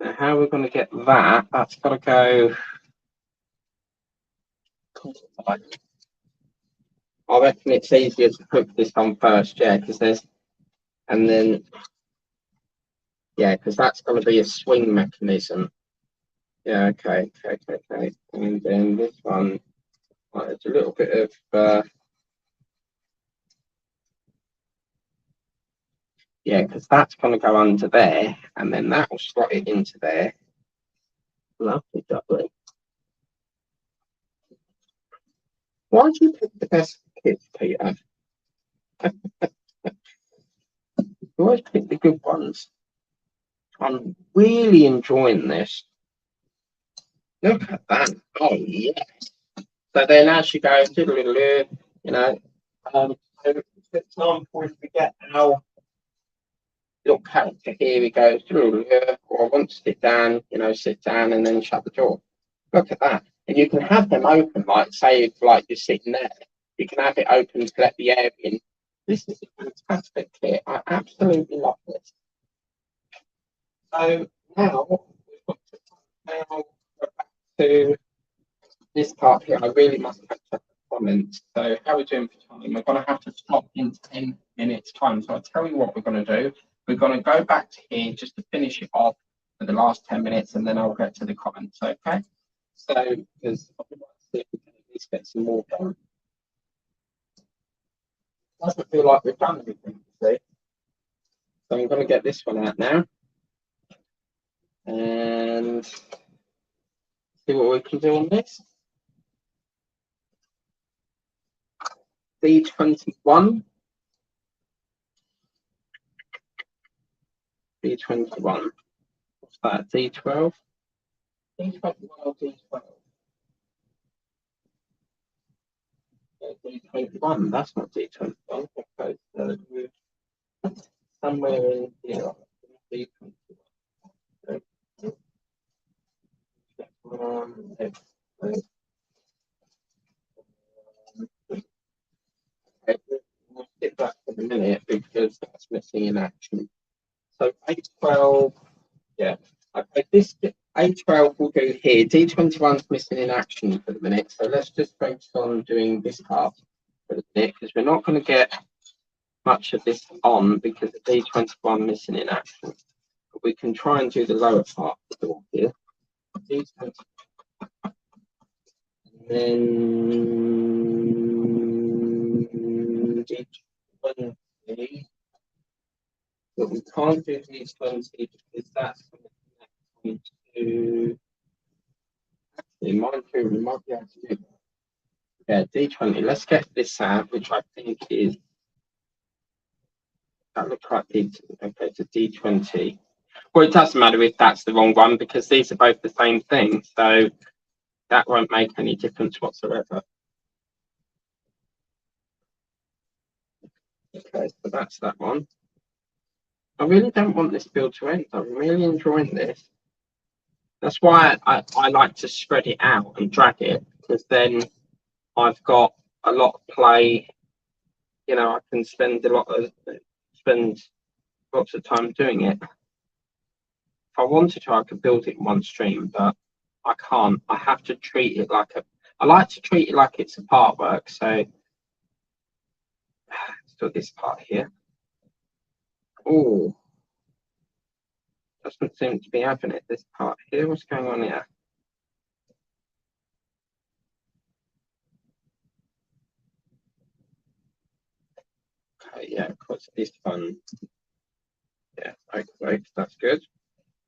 Now, how we're going to get that? That's got to go. I reckon it's easier to hook this on first, yeah, because there's, and then, yeah, because that's going to be a swing mechanism. Yeah, okay. And then this one, well, it's a little bit of, yeah, because that's going to go under there, and then that will slot it into there. Lovely, lovely. Why do you pick the best kits, Peter? You always pick the good ones. I'm really enjoying this. Look at that. Oh, yes. So then as you go, you know, so for example, if we get our little character here, we go, or I want to sit down, sit down and then shut the door. Look at that. And you can have them open, like say, if like you're sitting there, you can have it open to let the air in. This is a fantastic kit. I absolutely love this. So now we've got to now go back to this part here. I really must catch up the comments. So how are we doing for time? We're going to have to stop in 10 minutes time. So I'll tell you what we're going to do. We're going to go back to here just to finish it off for the last 10 minutes, and then I'll get to the comments. Okay. So because I would like to see if we can at least get some more done. Doesn't feel like we've done anything, see? So I'm going to get this one out now and see what we can do on this. D21. D21. What's that? D12? D21 or D12? D21. That's not D21. Okay, so somewhere in here. D21. We'll skip that for the minute because that's missing in action. So A12, yeah. Okay, this A12 will go here. D21 is missing in action for the minute. So let's just focus on doing this part for the minute because we're not going to get much of this on because the D21 missing in action. But we can try and do the lower part of the door here. D20. And then D20. But we can't do D20 because that's going to in my theory, we might be able to do that. Yeah, D20. Let's get this out, which I think is that looks like D2. Okay, so D20. Well, it doesn't matter if that's the wrong one because these are both the same thing, so that won't make any difference whatsoever. Okay, so that's that one. I really don't want this build to end. I'm really enjoying this. That's why I like to spread it out and drag it, because then I've got a lot of play. You know, I can spend lots of time doing it. If I wanted to, I could build it in one stream, but I can't. I have to treat it like I like to treat it like it's a part work. So let's do this part here. Oh, doesn't seem to be having it. This part here. What's going on here? Okay, yeah, of course, this one. Yeah, okay, that's good.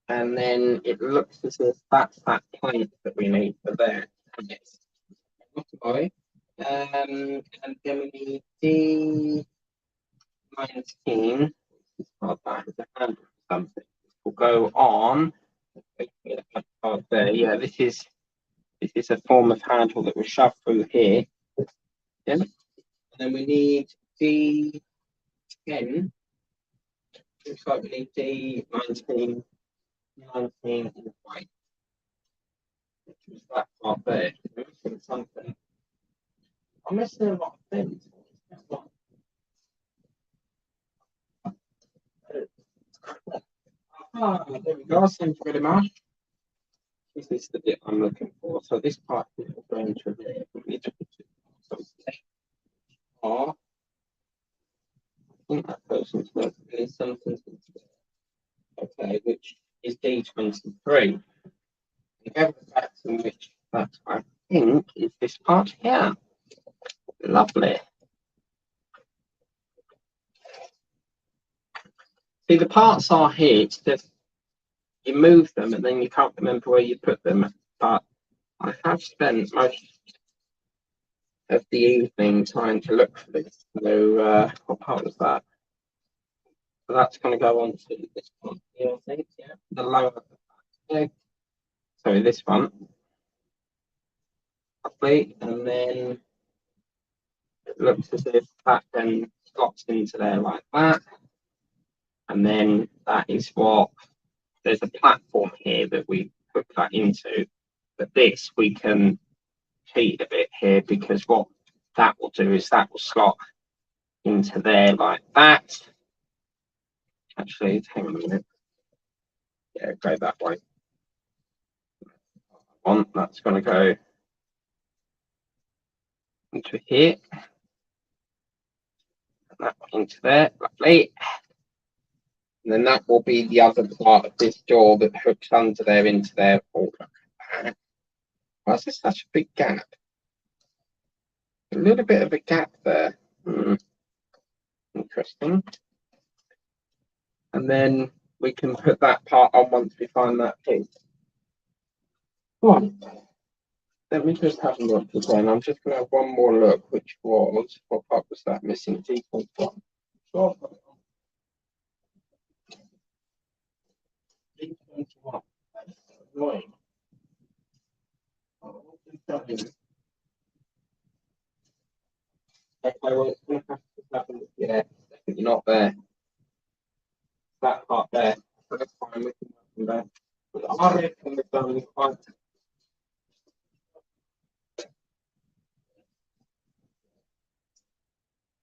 And then it looks as if that's that plank that we need for there. Yes. Okay. And then we need D19. Well, that is a handle for something. We'll go on. There. Yeah, this is a form of handle that will shove through here. Yeah. And then we need D10. Looks like we need D19. 19 in white. Which is that part there. We're missing something. I'm missing a lot of things. Ah, there we go. Thank you very much. This is the bit I'm looking for. So this part is going to there. We need to put I think that person's working something. Okay, which is D23. The other facts in which that I think is this part here. Lovely. See, the parts are here. It's just you move them and then you can't remember where you put them. But I have spent most of the evening trying to look for this. So what part was that? So that's going to go on to this one here, I think. Yeah, the lower leg. So this one. Lovely. And then it looks as if that then slots into there like that. And then that is what there's a platform here that we put that into. But this we can cheat a bit here, because what that will do is that will slot into there like that. Actually, hang on a minute. Yeah, go that way. That's going to go into here. And that one into there. Lovely. And then that will be the other part of this door that hooks under there into there. Oh, why is there such a big gap? A little bit of a gap there. Interesting. And then we can put that part on once we find that piece. Right. Let me just have a look again. I'm just going to have one more look, which was, what part was that missing? D.1. Sure. D21. That's annoying. Oh, okay, well, it's going to have to happen. Yeah, definitely not there. That part there. So that's fine. We can work from there. But I reckon we've done quite.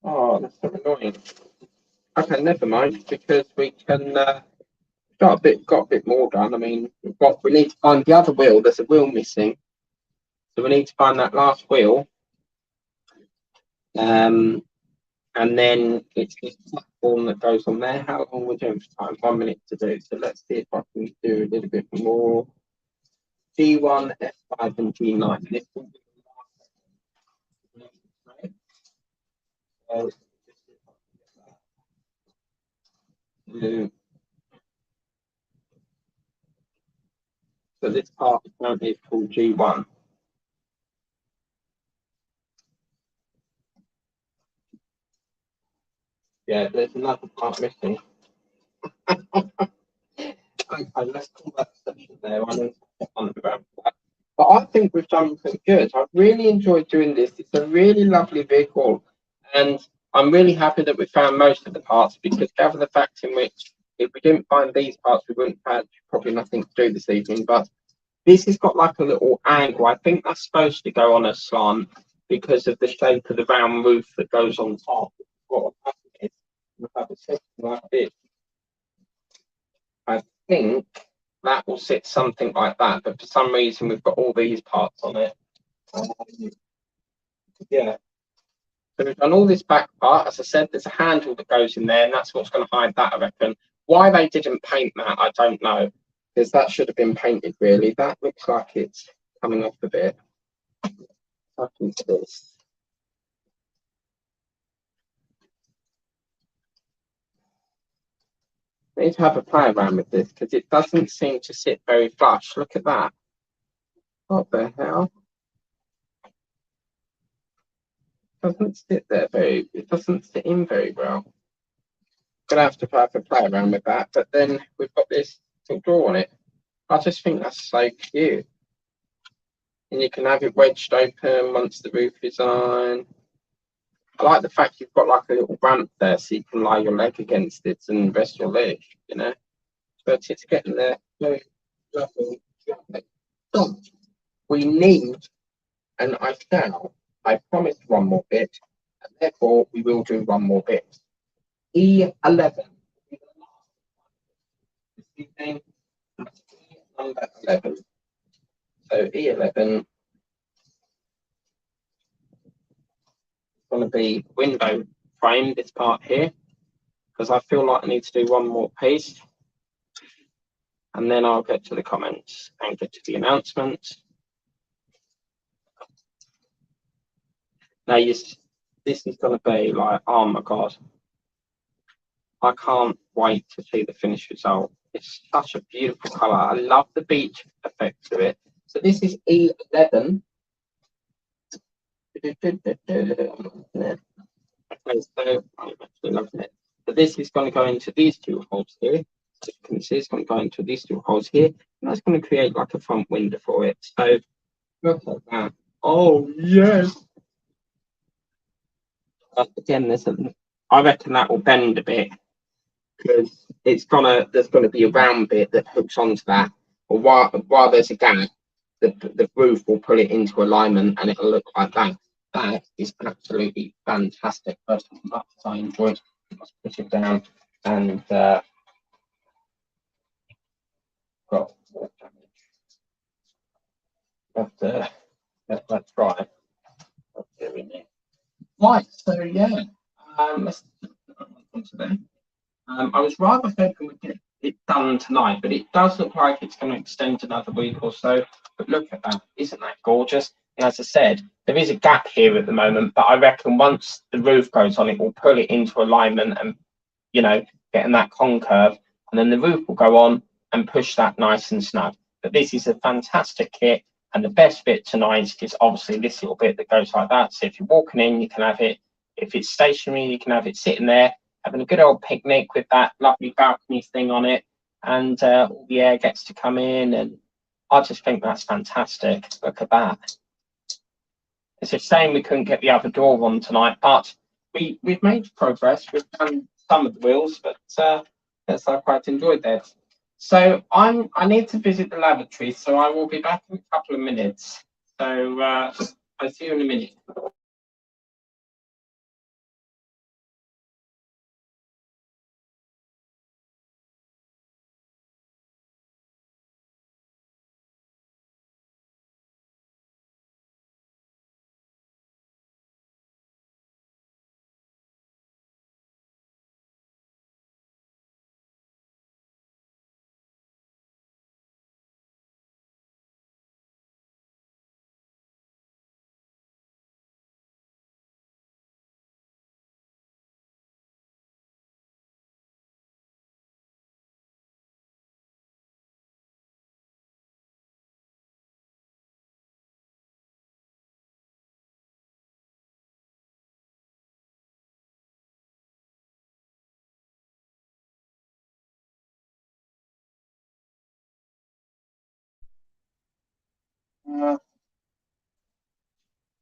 Oh, that's so annoying. Okay, never mind, because we can got a bit more done. I mean, we need to find the other wheel. There's a wheel missing, so we need to find that last wheel. And then it's this platform that goes on there. How long we're doing for time? 1 minute to do. So let's see if I can do a little bit more. G1, F5, and G9. This will be the last. So this part apparently is called G1. Yeah, there's another part missing. Okay, let's call that section there. I need to get on the ground for that. But I think we've done pretty good. I've really enjoyed doing this. It's a really lovely vehicle. And I'm really happy that we found most of the parts, because gather the fact in which if we didn't find these parts, we wouldn't have had probably nothing to do this evening. But This has got like a little angle. I think that's supposed to go on a slant because of the shape of the round roof that goes on top. What we'll have a system like this. I think that will sit something like that, but for some reason we've got all these parts on it. Yeah. So we've done all this back part. As I said, there's a handle that goes in there, and that's what's going to hide that, I reckon. Why they didn't paint that, I don't know, because that should have been painted, really. That looks like it's coming off a bit. Up into this. I need to have a play around with this, because it doesn't seem to sit very flush. Look at that. What the hell? Doesn't sit there very, it doesn't sit in very well. Gonna have to have a play around with that, but then we've got this little door on it. I just think that's so cute. And you can have it wedged open once the roof is on. I like the fact you've got like a little ramp there so you can lie your leg against it and rest your leg, you know. But it's getting there. Very lovely. So we need, and I promised one more bit, and therefore we will do one more bit. E11. This evening, number 11. So E11 is going to be window frame, this part here, because I feel like I need to do one more piece. And then I'll get to the comments and get to the announcements. Now, this is going to be like, oh my God. I can't wait to see the finished result. It's such a beautiful colour. I love the beach effect to it. So this is E11. Okay, so I'm actually loving it. So this is going to go into these two holes here. So you can see it's going to go into these two holes here. And that's going to create like a front window for it. So look at that. Oh, yes. But again, I reckon that will bend a bit because there's gonna be a round bit that hooks onto that. Or while there's a gap, the roof will pull it into alignment and it'll look like that. That is absolutely fantastic. But much as I enjoyed, let's put it down and got more damage. But let that dry. Right, so yeah, let's onto there. I was rather hoping we'd get it done tonight, but it does look like it's going to extend another week or so. But look at that. Isn't that gorgeous? And as I said, there is a gap here at the moment, but I reckon once the roof goes on, it will pull it into alignment and, you know, getting that concave. And then the roof will go on and push that nice and snug. But this is a fantastic kit. And the best bit tonight is obviously this little bit that goes like that. So if you're walking in, you can have it. If it's stationary, you can have it sitting there, having a good old picnic with that lovely balcony thing on it, and all the air gets to come in, and I just think that's fantastic. Look at that. It's a shame we couldn't get the other door on tonight, but we've made progress. We've done some of the wheels, but yes, I quite enjoyed that. So I need to visit the lavatory, so I will be back in a couple of minutes. So I'll see you in a minute.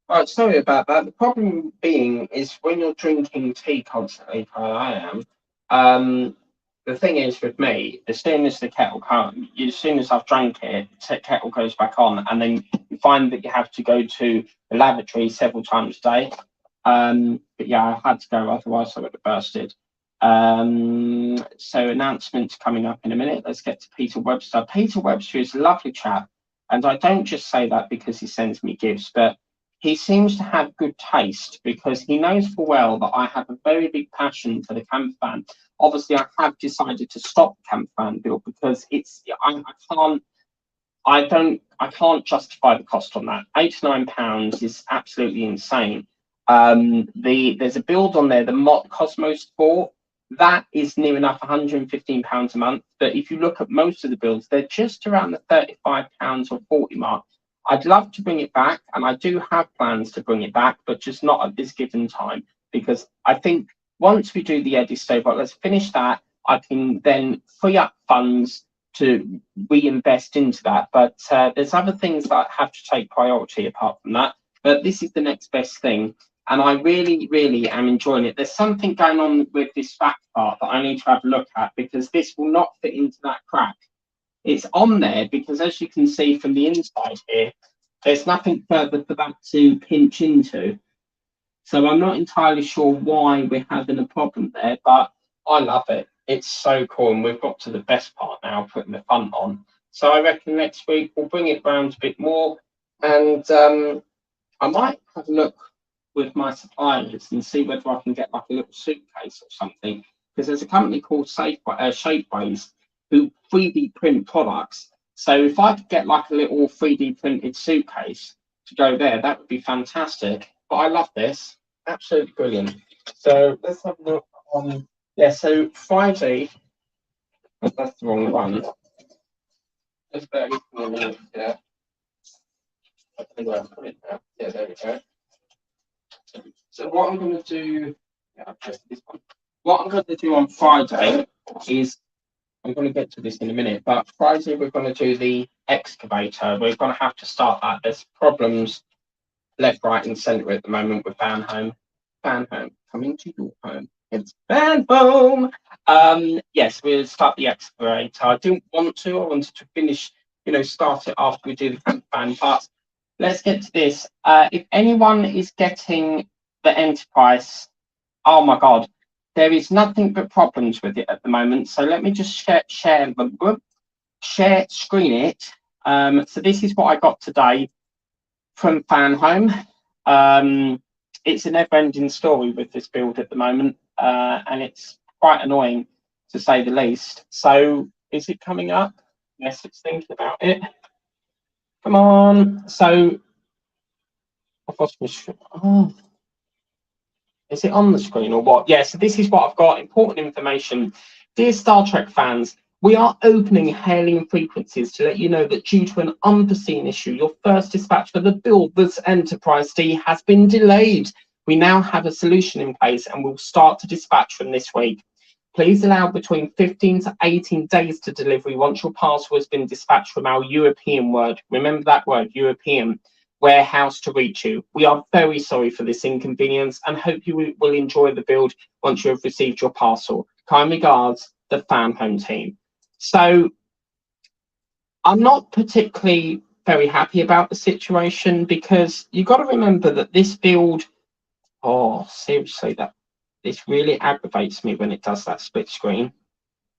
Right, sorry about that. The problem being is when you're drinking tea constantly, I am, the thing is with me, as soon as the kettle comes, as soon as I've drank it, the kettle goes back on, and then you find that you have to go to the lavatory several times a day. But yeah, I had to go, otherwise I would have bursted. So announcements coming up in a minute. Let's get to Peter Webster. Peter Webster is a lovely chap, and I don't just say that because he sends me gifts, but he seems to have good taste, because he knows full well that I have a very big passion for the Campervan. Obviously, I have decided to stop the Campervan build because I can't justify the cost on that. £89 is absolutely insane. There's a build on there, the Mott Cosmo Sport, that is near enough £115 a month. But if you look at most of the builds, they're just around the £35 or 40 mark. I'd love to bring it back, and I do have plans to bring it back, but just not at this given time, because I think once we do the Eddie Stover, let's finish that, I can then free up funds to reinvest into that. But there's other things that have to take priority apart from that. But this is the next best thing, and I really, really am enjoying it. There's something going on with this back part that I need to have a look at, because this will not fit into that crack. It's on there because, as you can see from the inside here, there's nothing further for that to pinch into. So I'm not entirely sure why we're having a problem there, but I love it. It's so cool, and we've got to the best part now, putting the front on. So I reckon next week we'll bring it round a bit more, and I might have a look with my suppliers and see whether I can get like a little suitcase or something, because there's a company called Shapeways who 3D print products. So if I could get like a little 3D printed suitcase to go there, that would be fantastic. But I love this, absolutely brilliant. So let's have a look on, yeah, so Friday, that's the wrong one. Just bear with me a minute, yeah. I think I'll put it now. Yeah, there we go. So what I'm going to do, yeah, I've pressed this one. What I'm going to do on Friday is, I'm going to get to this in a minute, but Friday we're going to do the excavator. We're going to have to start that. There's problems left, right, and centre at the moment with Van Home. Van Home, coming to your home. It's Van Home. Yes, we'll start the excavator. I didn't want to. I wanted to finish, start it after we do the Campervan parts. Let's get to this. If anyone is getting the Enterprise, oh my God, there is nothing but problems with it at the moment. So let me just share screen it. So this is what I got today from Fan Home. It's a never-ending story with this build at the moment, and it's quite annoying to say the least. So is it coming up? Yes, it's thinking about it. Come on. So I've lost my screen. Oh. Is it on the screen or what? Yeah, so this is what I've got. Important information. Dear Star Trek fans, we are opening hailing frequencies to let you know that due to an unforeseen issue, your first dispatch for the Builders Enterprise D has been delayed. We now have a solution in place and we'll start to dispatch from this week. Please allow between 15 to 18 days to delivery once your parcel has been dispatched from our European word. Remember that word, European. Warehouse to reach you. We are very sorry for this inconvenience and hope you will enjoy the build once you have received your parcel. Kind regards, the Fan Home team. So I'm not particularly very happy about the situation, because you've got to remember that this build, oh seriously, this really aggravates me when it does that split screen.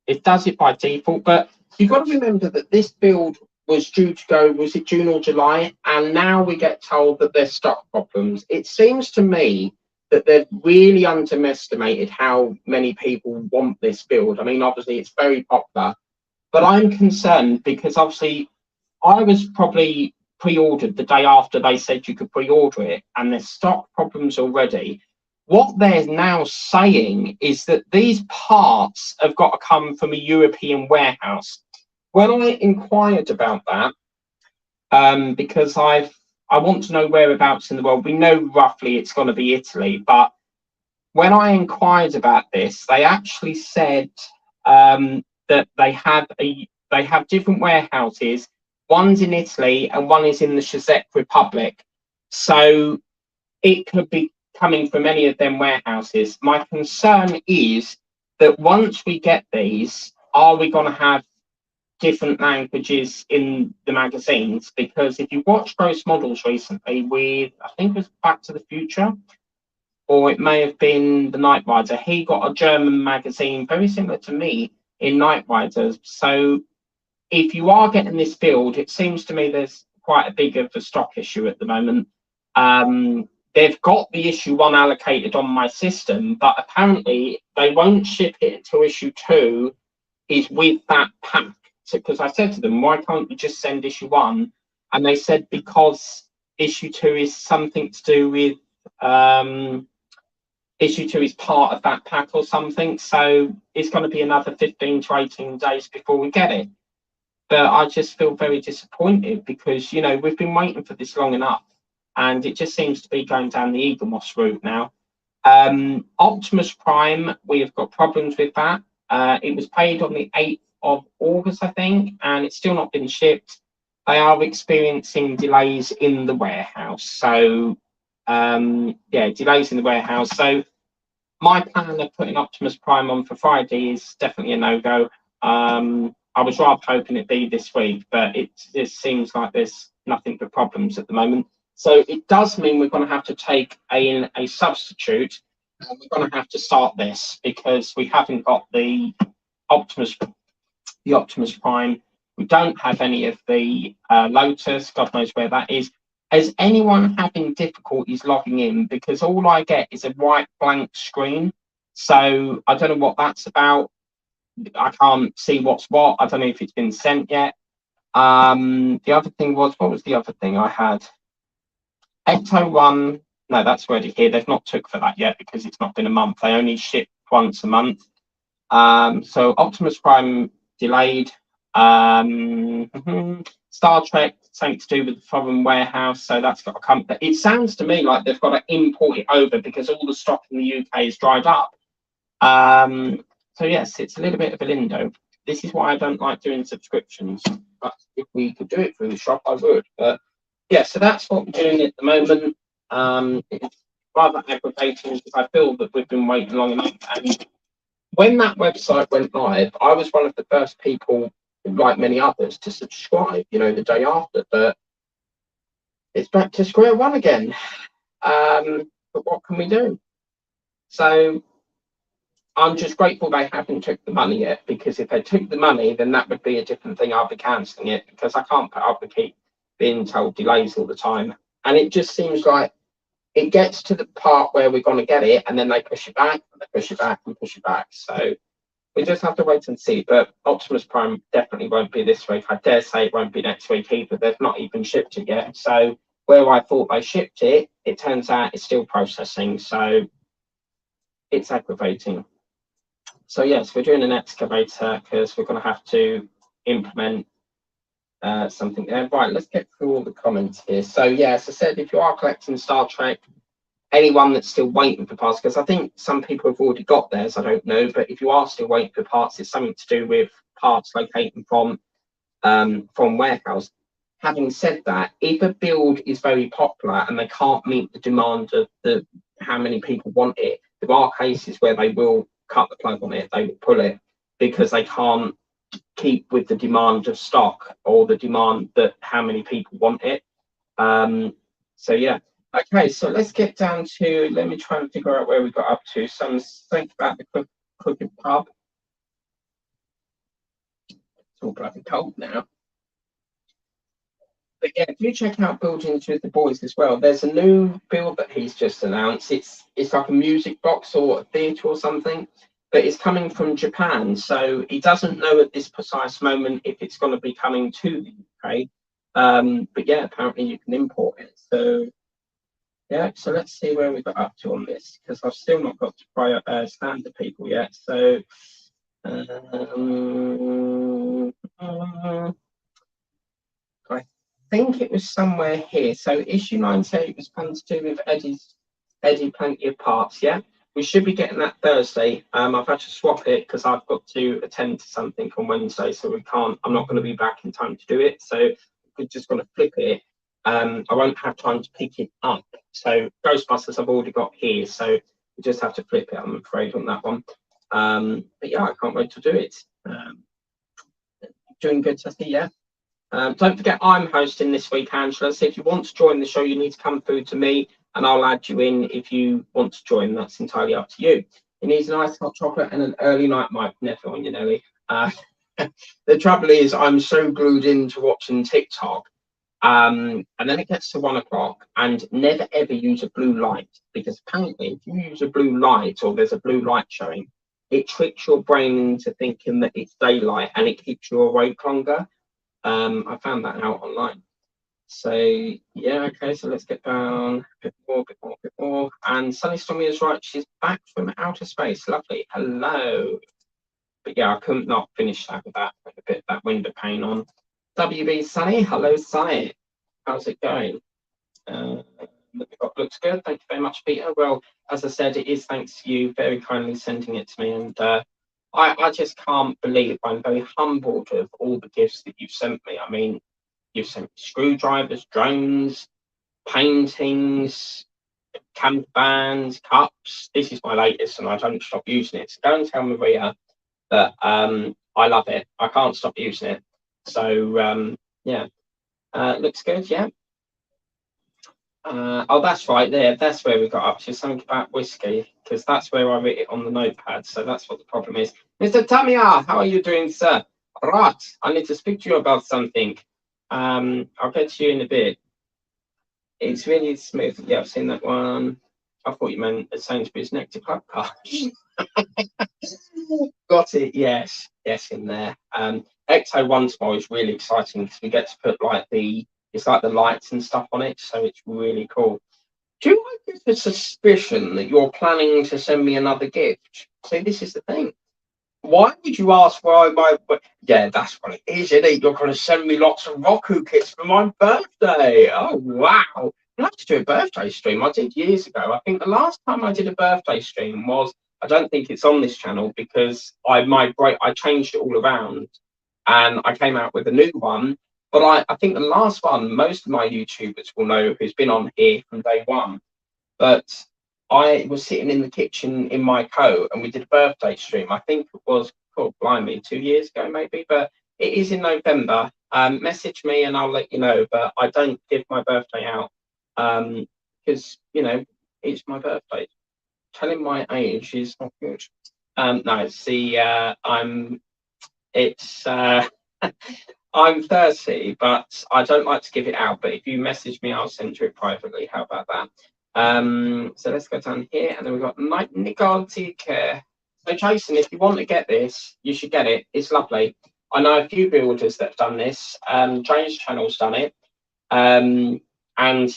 It does it by default, but you've got to remember that this build was due to go, was it June or July? And now we get told that there's stock problems. It seems to me that they've really underestimated how many people want this build. I mean, obviously it's very popular, but I'm concerned because obviously I was probably pre-ordered the day after they said you could pre-order it, and there's stock problems already. What they're now saying is that these parts have got to come from a European warehouse. When I inquired about that, because I want to know whereabouts in the world, we know roughly it's going to be Italy, but when I inquired about this, they actually said that they have different warehouses. One's in Italy and one is in the Czech Republic. So it could be coming from any of them warehouses. My concern is that once we get these, are we going to have different languages in the magazines? Because if you watch Gross Models recently with, I think it was Back to the Future, or it may have been The Night Rider, he got a German magazine very similar to me in Night Riders. So if you are getting this build, it seems to me there's quite a big of a stock issue at the moment. They've got the issue 1 allocated on my system, but apparently they won't ship it until issue 2 is with that pack. Because I said to them, why can't you just send issue 1? And they said because issue 2 is something to do with issue 2 is part of that pack or something. So it's going to be another 15 to 18 days before we get it. But I just feel very disappointed because, you know, we've been waiting for this long enough, and it just seems to be going down the Eaglemoss route now. Optimus Prime, we have got problems with that. It was paid on the 8th of August, I think, and it's still not been shipped. They are experiencing delays in the warehouse. So, yeah, delays in the warehouse. So my plan of putting Optimus Prime on for Friday is definitely a no-go. I was rather hoping it'd be this week, but it just seems like there's nothing but problems at the moment. So it does mean we're going to have to take a substitute, and we're going to have to start this because we haven't got the Optimus Prime. We don't have any of the Lotus. God knows where that is. Is anyone having difficulties logging in? Because all I get is a white blank screen. So I don't know what that's about. I can't see what's what. I don't know if it's been sent yet. The other thing was, what was the other thing I had? Ecto 1, no, that's already here. They've not took for that yet because it's not been a month. They only ship once a month. So Optimus Prime delayed. Star Trek, something to do with the foreign warehouse, so that's got to come. But it sounds to me like they've got to import it over because all the stock in the UK is dried up. So yes, it's a little bit of a lindo. This is why I don't like doing subscriptions. But if we could do it through the shop, I would. But yeah, so that's what we're doing at the moment. It's rather aggravating because I feel that we've been waiting long enough. And when that website went live, I was one of the first people, like many others, to subscribe, you know, the day after. But it's back to square one again. But what can we do? So I'm just grateful they haven't took the money yet, because if they took the money, then that would be a different thing. I'll be cancelling it because I can't put up with keep being told delays all the time. And it just seems like it gets to the part where we're going to get it, and then they push it back, and they push it back, and push it back. So we just have to wait and see. But Optimus Prime definitely won't be this week. I dare say it won't be next week either. They've not even shipped it yet. So where I thought they shipped it, it turns out it's still processing. So it's aggravating. So yes, we're doing an excavator because we're going to have to implement something there. Right, let's get through all the comments here. So yeah, as I said, if you are collecting Star Trek, anyone that's still waiting for parts, because I think some people have already got theirs, I don't know, but if you are still waiting for parts, it's something to do with parts locating from warehouse. Having said that, if a build is very popular and they can't meet the demand of how many people want it, there are cases where they will cut the plug on it, they will pull it because they can't keep with the demand of stock or the demand that how many people want it. So yeah. Okay, so let's get down to, let me try and figure out where we got up to. So think about the cooking pub. It's all bloody cold now. But yeah, do check out Buildings with the Boys as well. There's a new build that he's just announced. It's like a music box or a theatre or something, but it's coming from Japan. So he doesn't know at this precise moment if it's going to be coming to the UK. But yeah, apparently you can import it. So yeah, so let's see where we got up to on this, because I've still not got to standard people yet. So I think it was somewhere here. So issue 98 was planned to do with Eddie Plenty of Parts. Yeah, we should be getting that Thursday. I've had to swap it because I've got to attend to something on Wednesday, so we can't. I'm not going to be back in time to do it. So we're just going to flip it. I won't have time to pick it up. So Ghostbusters I've already got here, so we just have to flip it, I'm afraid, on that one. But yeah, I can't wait to do it. Doing good, Tessie, yeah. Don't forget, I'm hosting this week, Angela. So if you want to join the show, you need to come through to me and I'll add you in if you want to join. That's entirely up to you. It needs an iced hot chocolate and an early night mic. Never on you, Nelly. The trouble is, I'm so glued into watching TikTok. And then it gets to 1 o'clock and never ever use a blue light, because apparently if you use a blue light or there's a blue light showing, it tricks your brain into thinking that it's daylight and it keeps you awake longer. I found that out online. So yeah, okay, so let's get down a bit more. And Sunny Stormy is right, she's back from outer space. Lovely. Hello. But yeah, I couldn't not finish that without a bit of that window pane on. WB Sunny, hello Sunny. How's it going? Looks good. Thank you very much, Peter. Well, as I said, it is thanks to you very kindly sending it to me, and I just can't believe, I'm very humbled of all the gifts that you've sent me. I mean, you've sent me screwdrivers, drones, paintings, campervans, cups. This is my latest, and I don't stop using it. So go and tell Maria that I love it. I can't stop using it. So yeah, looks good. Yeah. Oh, that's right there. That's where we got up to, something about whiskey, because that's where I wrote it on the notepad. So that's what the problem is. Mr. Tamia, how are you doing, sir? Right, I need to speak to you about something. I'll get to you in a bit. It's really smooth. Yeah, I've seen that one. I thought you meant a Sainsbury's Nectar Club card. Got it. Yes, in there. Ecto 1 tomorrow is really exciting because we get to put it's like the lights and stuff on it, so it's really cool. Do I get the suspicion that you're planning to send me another gift? See, this is the thing. Why would you ask why yeah, that's what it is, isn't it? You're going to send me lots of Roku kits for my birthday. Oh, wow. I'd like to do a birthday stream. I did years ago. I think the last time I did a birthday stream was, I don't think it's on this channel because I changed it all around and I came out with a new one. But I think the last one, most of my YouTubers will know who's been on here from day one. But I was sitting in the kitchen in my coat and we did a birthday stream. I think it was, blimey, 2 years ago maybe, but it is in November. Message me and I'll let you know, but I don't give my birthday out because, it's my birthday. Telling my age is not good. No, see, I'm 30, but I don't like to give it out. But if you message me, I'll send you it privately. How about that? So let's go down here, and then we've got Nicole TK. So Jason, if you want to get this, you should get it. It's lovely. I know a few builders that have done this. Jane's channel's done it. And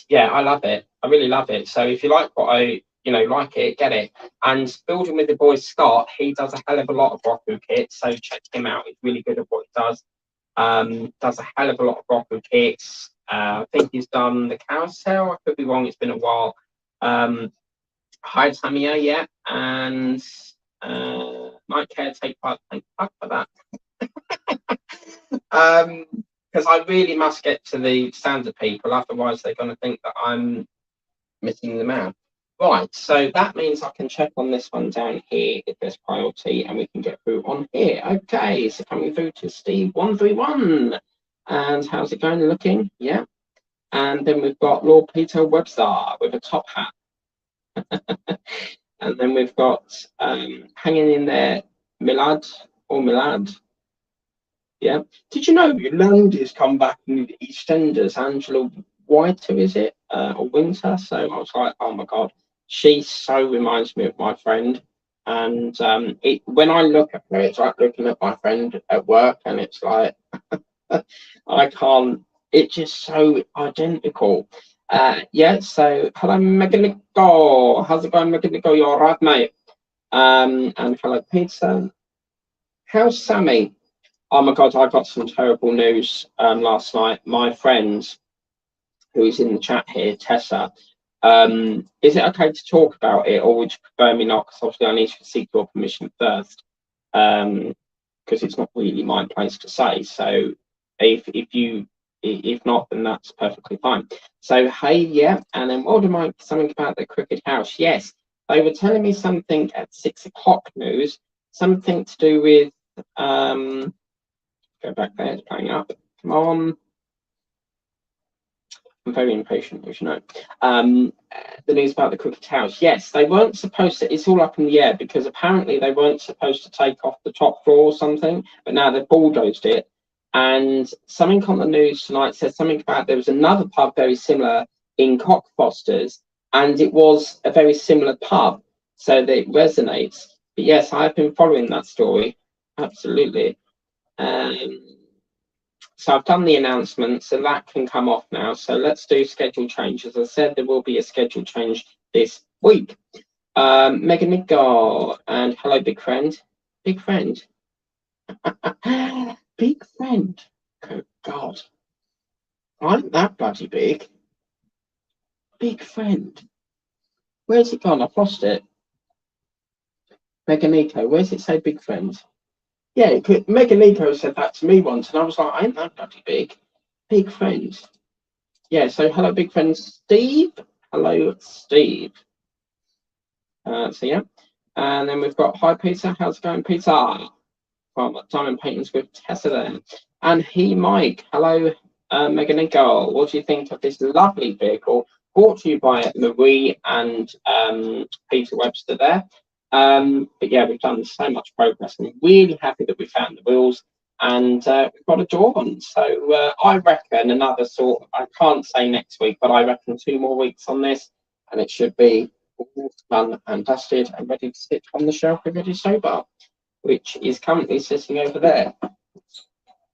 yeah, I love it. I really love it. So if you like what I like it, get it. And building with the boy Scott, he does a hell of a lot of Roku kits, so check him out. He's really good at what he does. Does a hell of a lot of Roku kits. I think he's done the carousel. I could be wrong, it's been a while. Hi Tamia, yeah, and Mike Care take part. Thank you for that. Because I really must get to the standard people, otherwise they're going to think that I'm missing them out. Right, so that means I can check on this one down here if there's priority, and we can get through on here. Okay, so coming through to Steve 131, and how's it going? Looking, yeah. And then we've got Lord Peter Webster with a top hat, and then we've got hanging in there Milad. Yeah. Did you know Yolanda's come back in the EastEnders? Angela Whiter, is it? Or Winter? So I was like, oh my God, she so reminds me of my friend. And when I look at her, it's like looking at my friend at work, and it's like, I can't, it's just so identical. Yeah, so hello, Meganico. How's it going, Meganico? You're all right, mate. And hello, Peter. How's Sammy? Oh my God, I got some terrible news last night. My friend, who is in the chat here, Tessa, is it okay to talk about it, or would you prefer me not? Because obviously I need to seek your permission first, because it's not really my place to say. So if not, then that's perfectly fine. So hey, yeah, and then something about the Crooked House. Yes, they were telling me something at 6 o'clock news something to do with go back there, it's playing up. Come on. I'm very impatient, as you know. The news about the Crooked Towers. Yes, they weren't supposed to. It's all up in the air because apparently they weren't supposed to take off the top floor or something, but now they've bulldozed it. And something on the news tonight says something about there was another pub very similar in Cockfosters, and it was a very similar pub, so that it resonates. But yes, I've been following that story. Absolutely. So I've done the announcement, so that can come off now. So let's do schedule change. As I said, there will be a schedule change this week. Megan Nigar and hello, big friend. Big friend. Big friend. Good God. I'm that bloody big. Big friend. Where's it gone? I've lost it. Megan Nico, where's it say big friend? Yeah, Megan Nico said that to me once, and I was like, I ain't that bloody big. Big friend. Yeah, so hello, big friend Steve. Hello, Steve. So yeah. And then we've got hi, Peter. How's it going, Peter? From Diamond Paintings with Tessa there. And he, Mike. Hello, Megan and Girl. What do you think of this lovely vehicle brought to you by Marie and Peter Webster there? But yeah, we've done so much progress. I'm really happy that we found the wheels and we've got a door on. So I reckon another sort, I can't say next week, but I reckon 2 more weeks on this and it should be all done and dusted and ready to sit on the shelf with Ready Sober, which is currently sitting over there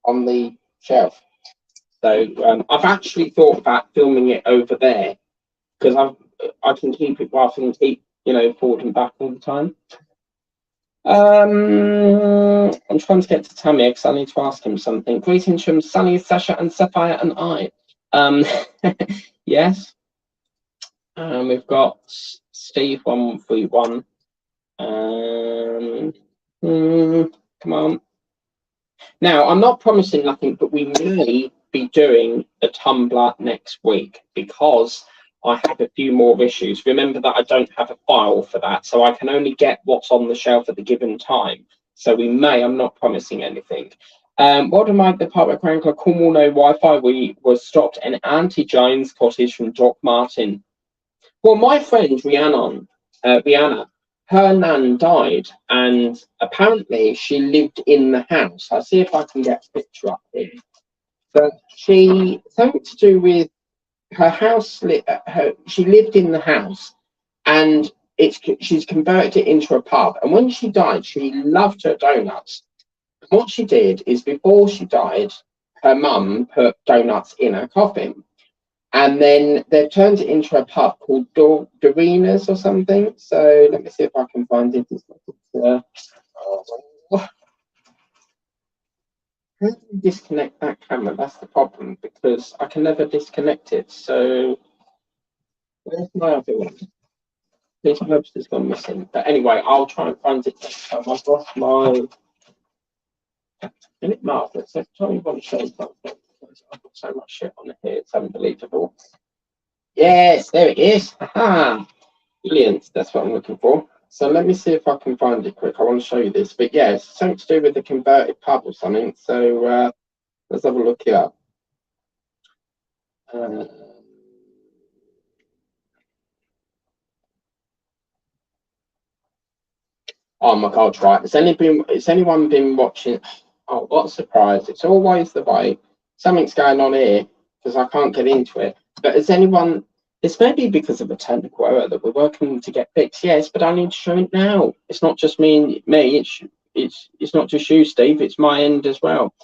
on the shelf. So I've actually thought about filming it over there because I can keep it while I can keep, you know, forward and back all the time. I'm trying to get to Tammy because I need to ask him something. Greetings from Sunny, Sasha, and Sapphire, and I. Yes. We've got Steve 131. Come on. Now, I'm not promising nothing, but we may be doing a Tumblr next week because I have a few more issues. Remember that I don't have a file for that, so I can only get what's on the shelf at the given time. So we may, I'm not promising anything. What am I, the Public Wrangler, Cornwall no Wi-Fi? We were stopped in Auntie Jane's cottage from Doc Martin. Well, my friend Rihanna, her nan died, and apparently she lived in the house. I'll see if I can get a picture up here. But she, something to do with her house, she lived in the house, and she's converted it into a pub. And when she died, she loved her donuts. What she did is, before she died, her mum put donuts in her coffin. And then they've turned it into a pub called Dorina's or something. So let me see if I can find it. How do you disconnect that camera? That's the problem, because I can never disconnect it. So where's my other one? Peter Webster's gone missing. But anyway, I'll try and find it next time. I've lost my... Isn't it marvelous? So tell me what it shows. I've got so much shit on here, it's unbelievable. Yes, there it is. Aha! Brilliant. That's what I'm looking for. So let me see if I can find it quick. I want to show you this. But yeah, it's something to do with the converted pub or something. So let's have a look here. Oh my God, right. Has anyone been watching? Oh, what a surprise. It's always the way. Something's going on here because I can't get into it. But has anyone, this may be because of a technical error that we're working to get fixed, yes, but I need to show it now. It's not just me, it's not just you, Steve, it's my end as well.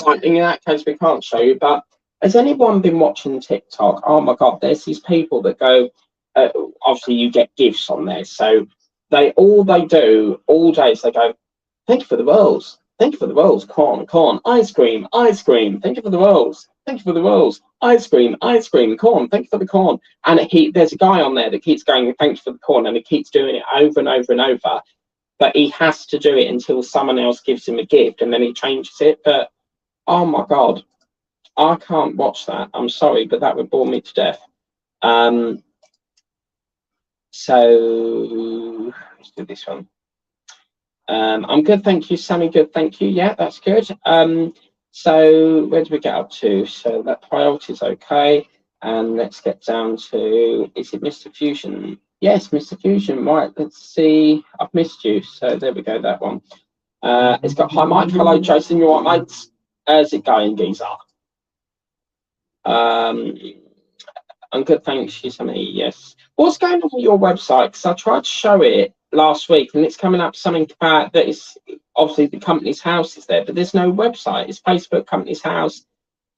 Right, in that case, we can't show you, but has anyone been watching TikTok? Oh my God, there's these people that go, obviously you get gifts on there, so all they do all day is they go, thank you for the rolls. Thank you for the rolls. Corn, ice cream. Thank you for the rolls. Thank you for the rolls. Ice cream, corn. Thank you for the corn. And there's a guy on there that keeps going, thank you for the corn, and he keeps doing it over and over and over. But he has to do it until someone else gives him a gift, and then he changes it. But oh my God, I can't watch that. I'm sorry, but that would bore me to death. So let's do this one. I'm good, thank you, Sammy. Good, thank you. Yeah, that's good. So where do we get up to? So that priority is okay. And let's get down to, is it Mr. Fusion? Yes, Mr. Fusion. Right, let's see. I've missed you. So there we go, that one. It's got, hi, Mike. Hello, Jason. You all right, mate? How's it going, geezer? I'm good, thanks you, Sammy. Yes. What's going on with your website? Because I tried to show it last week and it's coming up something about that is obviously the company's house is there, but there's no website. It's Facebook, company's house,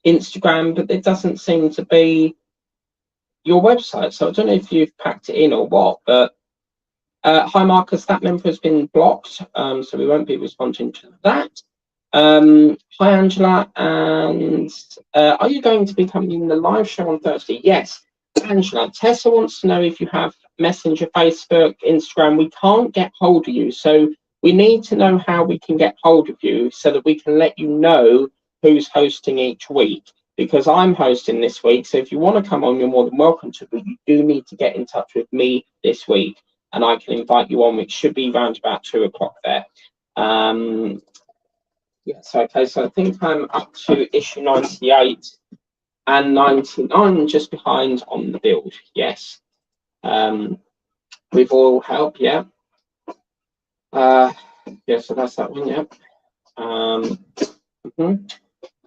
Instagram, but it doesn't seem to be your website. So I don't know if you've packed it in or what, but hi Marcus, that member has been blocked, so we won't be responding to that. Hi Angela, and are you going to be coming in the live show on Thursday? Yes, Angela. Tessa wants to know if you have Messenger, Facebook, Instagram. We can't get hold of you, so we need to know how we can get hold of you so that we can let you know who's hosting each week, because I'm hosting this week. So if you want to come on, you're more than welcome to, but you do need to get in touch with me this week and I can invite you on, which should be around about 2 o'clock there. Yes, okay, so I think I'm up to issue 98 and 99, just behind on the build, yes. With all help, yeah. Yeah, so that's that one, yeah.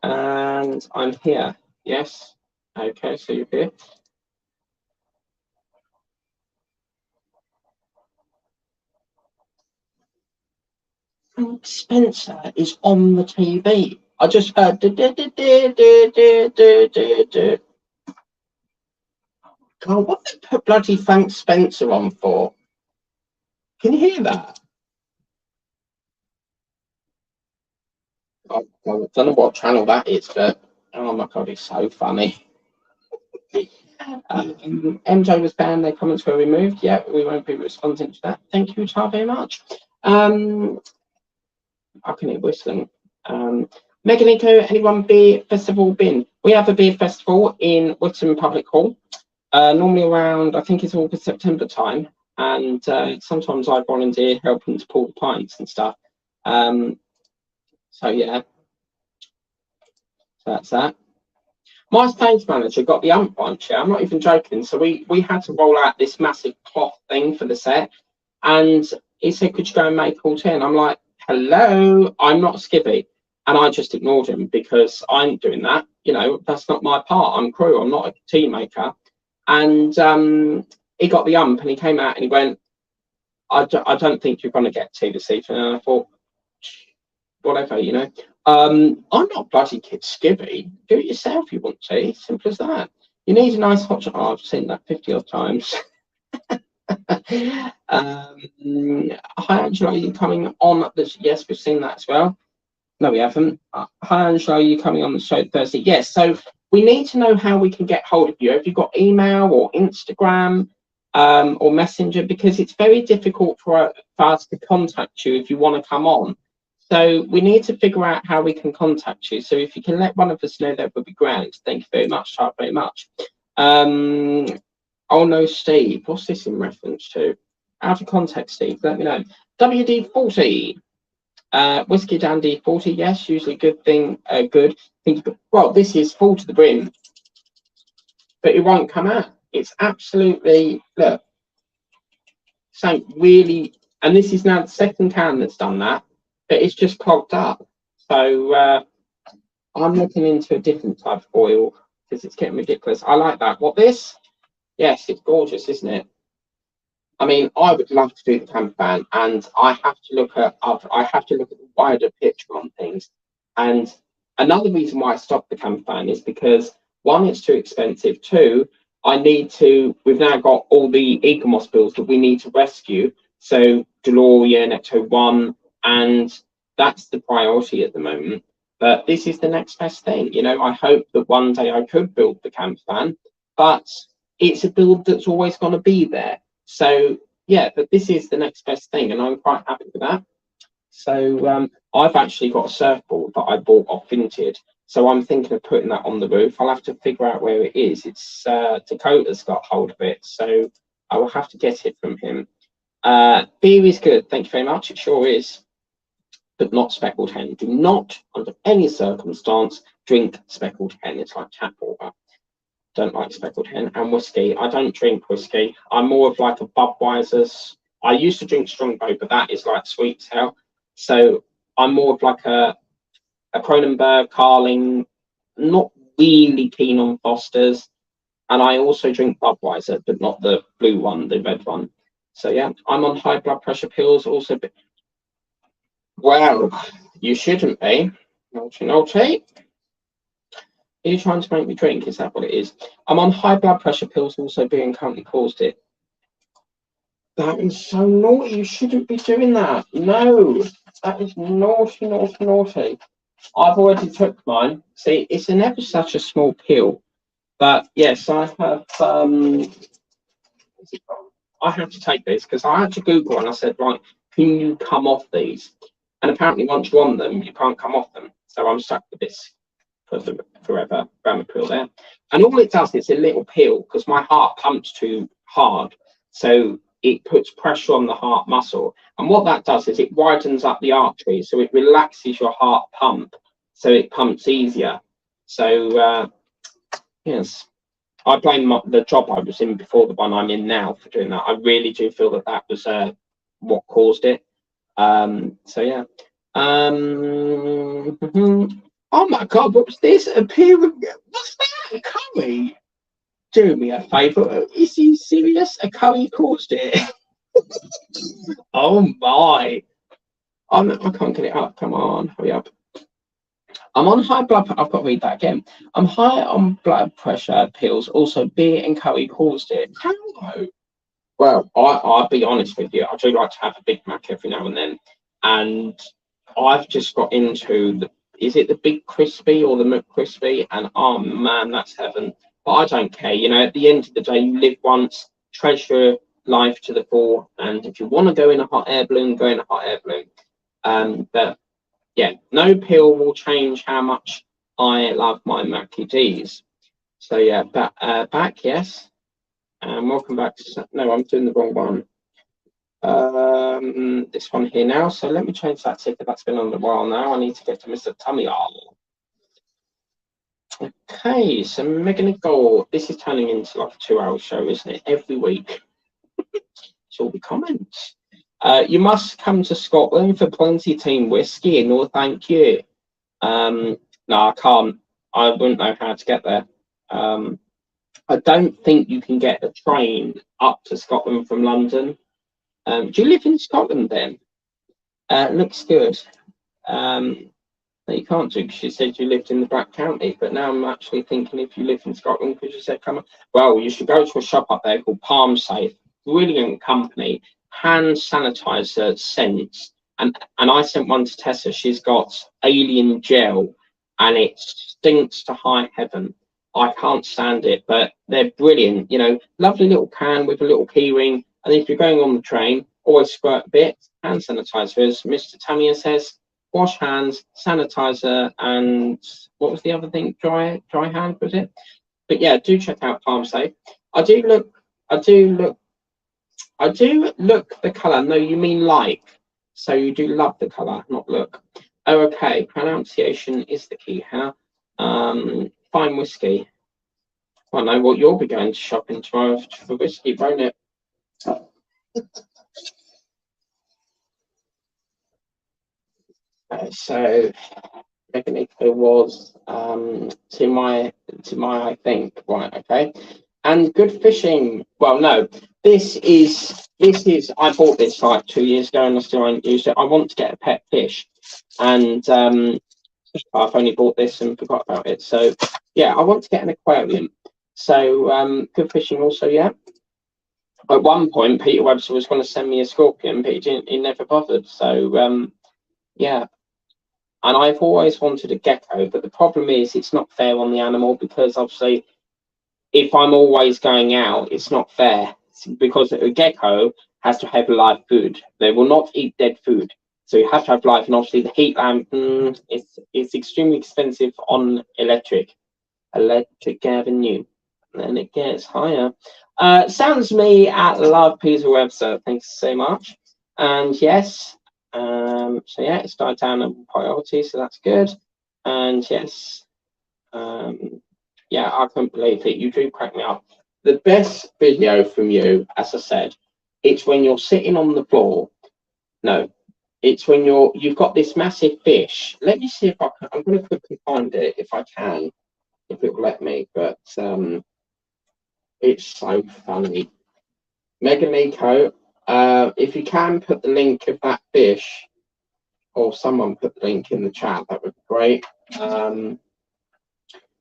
And I'm here, yes. Okay, so you're here. Spencer is on the TV. I just heard. God, what they put bloody Frank Spencer on for? Can you hear that? I don't know what channel that is, but oh my God, it's so funny. MJ was banned, their comments were removed. Yeah, we won't be responding to that. Thank you, Tar, very much. I can hear whistling. Megan Eco, anyone beer festival been? We have a beer festival in Whitton Public Hall, normally around, I think it's August, September time. And sometimes I volunteer helping to pull the pints and stuff. So yeah, so that's that. My stage manager got the ump once, yeah, I'm not even joking. So we had to roll out this massive cloth thing for the set. And he said, could you go and make all 10? I'm like, hello, I'm not skivvy. And I just ignored him because I'm doing that. You know, that's not my part. I'm crew. I'm not a tea maker. And he got the ump and he came out and he went, I don't think you're going to get tea this evening. And I thought, whatever, you know. I'm not bloody kid skivvy. Do it yourself if you want tea. Simple as that. You need a nice hot chocolate. Oh, I've seen that 50 odd times. Hi Angela, are you coming on this? Yes, we've seen that as well. No, we haven't. Hi Angela, are you coming on the show Thursday? Yes, so we need to know how we can get hold of you. Have you got email or Instagram or Messenger? Because it's very difficult for us to contact you if you want to come on. So we need to figure out how we can contact you. So if you can let one of us know, that would be great. Thank you very much, Charles, very much. Oh no, Steve. What's this in reference to? Out of context, Steve. Let me know. WD-40. Whiskey Dandy 40. Yes, usually good thing. Good. Well, this is full to the brim, but it won't come out. It's absolutely, look. So really, and this is now the second can that's done that, but it's just clogged up. So I'm looking into a different type of oil because it's getting ridiculous. I like that. What this? Yes, it's gorgeous, isn't it? I mean, I would love to do the Campervan, and I have to look at the wider picture on things. And another reason why I stopped the Campervan is because one, it's too expensive. Two, we've now got all the Eaglemoss bills that we need to rescue. So DeLorean, Ecto 1, and that's the priority at the moment. But this is the next best thing. You know, I hope that one day I could build the Campervan, but it's a build that's always going to be there. So yeah, but this is the next best thing, and I'm quite happy with that. So I've actually got a surfboard that I bought off Vinted. So I'm thinking of putting that on the roof. I'll have to figure out where it is. It's Dakota's got hold of it, so I will have to get it from him. Beer is good. Thank you very much. It sure is. but not speckled hen. Do not, under any circumstance, drink speckled hen. It's like tap water. Don't like speckled hen. And whiskey. I don't drink whiskey. I'm more of like a Budweiser's. I used to drink Strongbow, but that is like sweet as hell. So I'm more of like a Kronenberg, Carling, not really keen on Foster's. And I also drink Budweiser, but not the blue one, the red one. So yeah, I'm on high blood pressure pills also. Well, you shouldn't be. Naughty, naughty. Are you trying to make me drink? Is that what it is? I'm on high blood pressure pills also being currently caused it. That is so naughty. You shouldn't be doing that. No, that is naughty, naughty, naughty. I've already took mine. See, it's never such a small pill. But yes, I have I have to take this because I had to Google and I said, right, can you come off these? And apparently once you're on them, you can't come off them. So I'm stuck with this for forever, Ramapril there. And all it does is a little pill because my heart pumps too hard. So it puts pressure on the heart muscle. And what that does is it widens up the arteries. So it relaxes your heart pump. So it pumps easier. So, yes. I blame the job I was in before the one I'm in now for doing that. I really do feel that that was what caused it. So yeah. Oh my God, what was this? What's that? A curry? Do me a favour. Is he serious? A curry caused it? Oh my. I can't get it up. Come on, hurry up. I'm on high blood. I've got to read that again. I'm high on blood pressure pills. Also, beer and curry caused it. How? Well, I'll be honest with you. I do like to have a Big Mac every now and then, and I've just got into the. Is it the Big Crispy or the McCrispy? And oh man, that's heaven. But I don't care. You know, at the end of the day, you live once. Treasure life to the full. And if you want to go in a hot air balloon, go in a hot air balloon. But yeah, no pill will change how much I love my Mackie D's. So yeah, back, yes. And welcome back to, no, I'm doing the wrong one. This one here now. So let me change that ticket. That's been on a while now. I need to get to Mr. Tummy. Okay, so Megan Nicole. This is turning into like a 2-hour show, isn't it? Every week. It's all the comments. You must come to Scotland for Plenty Team whiskey. No, thank you. No, I can't. I wouldn't know how to get there. I don't think you can get a train up to Scotland from London. Do you live in Scotland then? Looks good. No, you can't do because you said you lived in the Black County, but now I'm actually thinking if you live in Scotland because you said come on. Well, you should go to a shop up there called Palm Safe. Brilliant company. Hand sanitizer scents, and I sent one to Tessa. She's got alien gel and it stinks to high heaven. I can't stand it, but they're brilliant. You know, lovely little can with a little key ring, and if you're going on the train, always squirt a bit. Hand sanitizer, as Mr. Tamiya says, wash hands, sanitizer, and what was the other thing? Dry hand, was it? But yeah, do check out Palm Safe. I do look the colour. No, you mean like. So you do love the colour, not look. Oh, okay. Pronunciation is the key here. Fine whiskey. I know what you'll be going to shopping tomorrow for whiskey, won't it? So it was to my I think, right, okay. And good fishing. Well, no, this is I bought this like 2 years ago and I still haven't used it. I want to get a pet fish, and I've only bought this and forgot about it. So yeah, I want to get an aquarium. So good fishing also, yeah. At one point, Peter Webster was going to send me a scorpion, but he never bothered. So yeah. And I've always wanted a gecko, but the problem is it's not fair on the animal because obviously if I'm always going out, it's not fair because a gecko has to have live food. They will not eat dead food. So you have to have live, and obviously the heat lamp, it's extremely expensive on electric avenue. And then it gets higher. Sounds me at Love Peter Webster. Thanks so much. And yes, So yeah, it's died down on priority, so that's good. And yes, yeah, I can't believe it. You do crack me up. The best video from you, as I said, it's when you're sitting on the floor. No, it's when you've got this massive fish. Let me see if I'm going to quickly find it if I can, if it will let me. But it's so funny. Mega Nico, if you can put the link of that fish, or someone put the link in the chat, that would be great.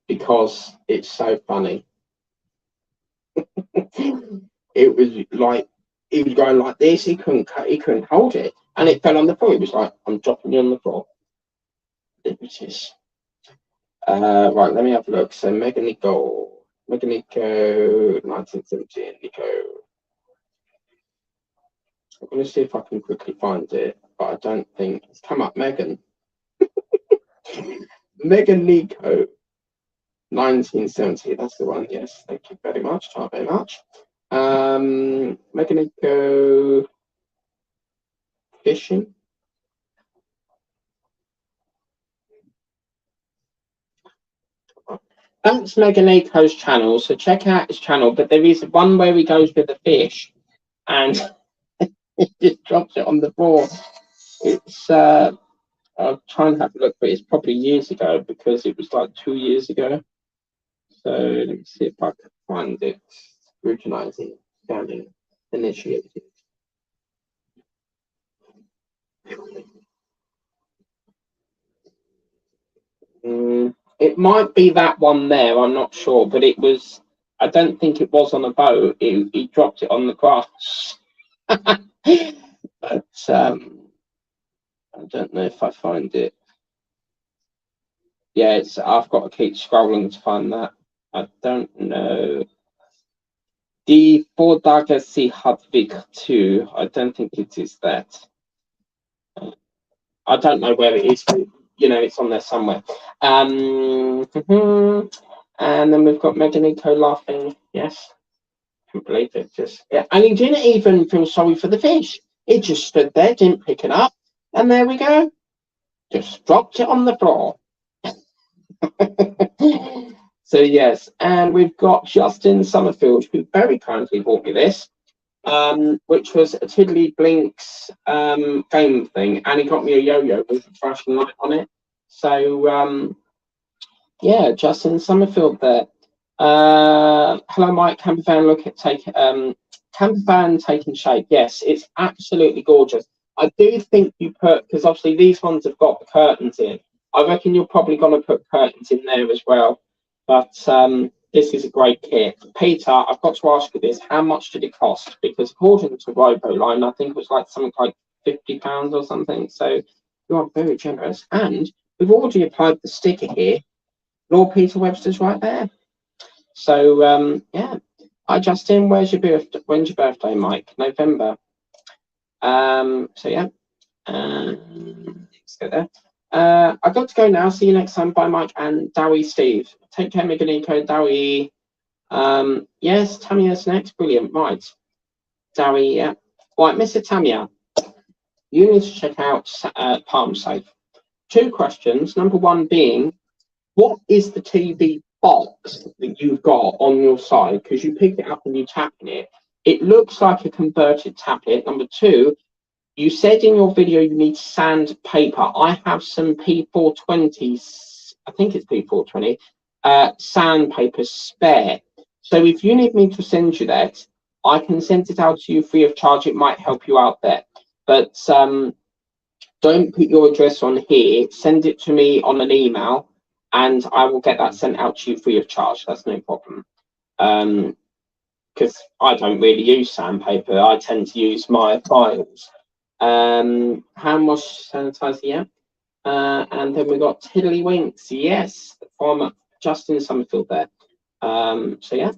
Because it's so funny. It was like he was going like this. He couldn't hold it, and it fell on the floor. It was like, I'm dropping you on the floor. It was just right. Let me have a look. So Mega Nico, 1970, Nico. I'm going to see if I can quickly find it, but I don't think it's come up. Megan, Mega Nico, 1970. That's the one. Yes, thank you very much. Thank you very much. Mega Nico fishing. That's Mega Nico's channel, so check out his channel. But there is one where he goes with the fish, and he just drops it on the floor. It's I'll try and have a look, but it's probably years ago because it was like 2 years ago. So let me see if I can find it. Scrutinizing, scanning, initiated. It might be that one there, I'm not sure, but it was, I don't think it was on a boat. He dropped it on the grass. But I don't know if I find it. Yeah, I've got to keep scrolling to find that. I don't know. Die Vorlage sie Hadvig 2. I don't think it is that. I don't know where it is, but you know, it's on there somewhere. And then we've got Mega Nico laughing. Yes, I can't believe it. Just yeah, and he didn't even feel sorry for the fish. It just stood there, didn't pick it up, and there we go. Just dropped it on the floor. So yes, and we've got Justin Summerfield, who very kindly bought me this, which was a Tiddly Blinks game thing, and he got me a yo-yo with a flashing light on it. So yeah, Justin Summerfield there. Hello, Mike. Campervan, look at Campervan taking shape. Yes, it's absolutely gorgeous. I do think you put, because obviously these ones have got the curtains in. I reckon you're probably going to put curtains in there as well. But this is a great kit. Peter, I've got to ask you this. How much did it cost? Because according to Roboline, I think it was like something like £50 or something. So you are very generous. And we've already applied the sticker here. Lord Peter Webster's right there. So yeah. Hi Justin, when's your birthday, Mike? November. So yeah. Let's go there. I got to go now. See you next time. Bye, Mike and Dowie Steve. Take care, Mega Nico. Dowie. Yes, Tamiya's next. Brilliant. Right. Dowie, yeah. Right, Mr. Tamiya. You need to check out Palm Safe. 2 questions. Number 1 being, what is the TV box that you've got on your side? Because you pick it up and you tap in it. It looks like a converted tablet. Number 2, you said in your video you need sandpaper. I have some P420s, I think it's P420, sandpaper spare. So if you need me to send you that, I can send it out to you free of charge. It might help you out there. But don't put your address on here. Send it to me on an email, and I will get that sent out to you free of charge. That's no problem. Because I don't really use sandpaper. I tend to use my files. How much sanitizer? Yeah. And then we got Tiddlywinks. Yes, from Justin Summerfield there. So yeah.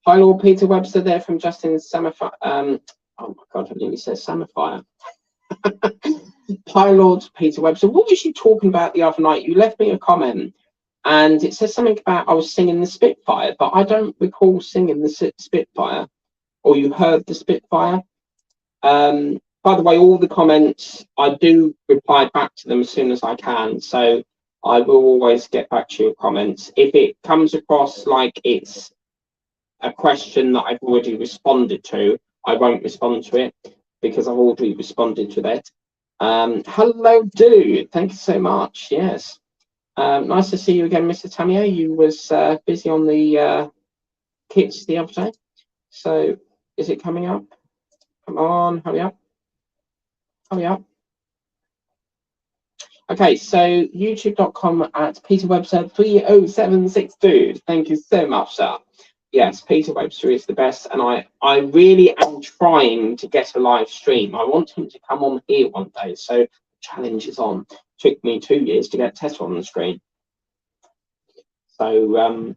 Hi, Lord Peter Webster there from Justin Summerfire. Oh my God, I nearly said Summerfire. Hi, Lord Peter Webster. What was you talking about the other night? You left me a comment, and it says something about I was singing the Spitfire, but I don't recall singing the Spitfire, or you heard the Spitfire. But by the way, all the comments, I do reply back to them as soon as I can. So I will always get back to your comments. If it comes across like it's a question that I've already responded to, I won't respond to it because I've already responded to that. Hello, dude. Thank you so much. Yes. Nice to see you again, Mr. Tamiya. You was busy on the kits the other day. So is it coming up? Come on, hurry up. Hurry up. Okay, so youtube.com at Peter Webster 30762. Thank you so much, sir. Yes, Peter Webster is the best, and I really am trying to get a live stream. I want him to come on here one day, so the challenge is on. Took me 2 years to get Tessa on the screen. So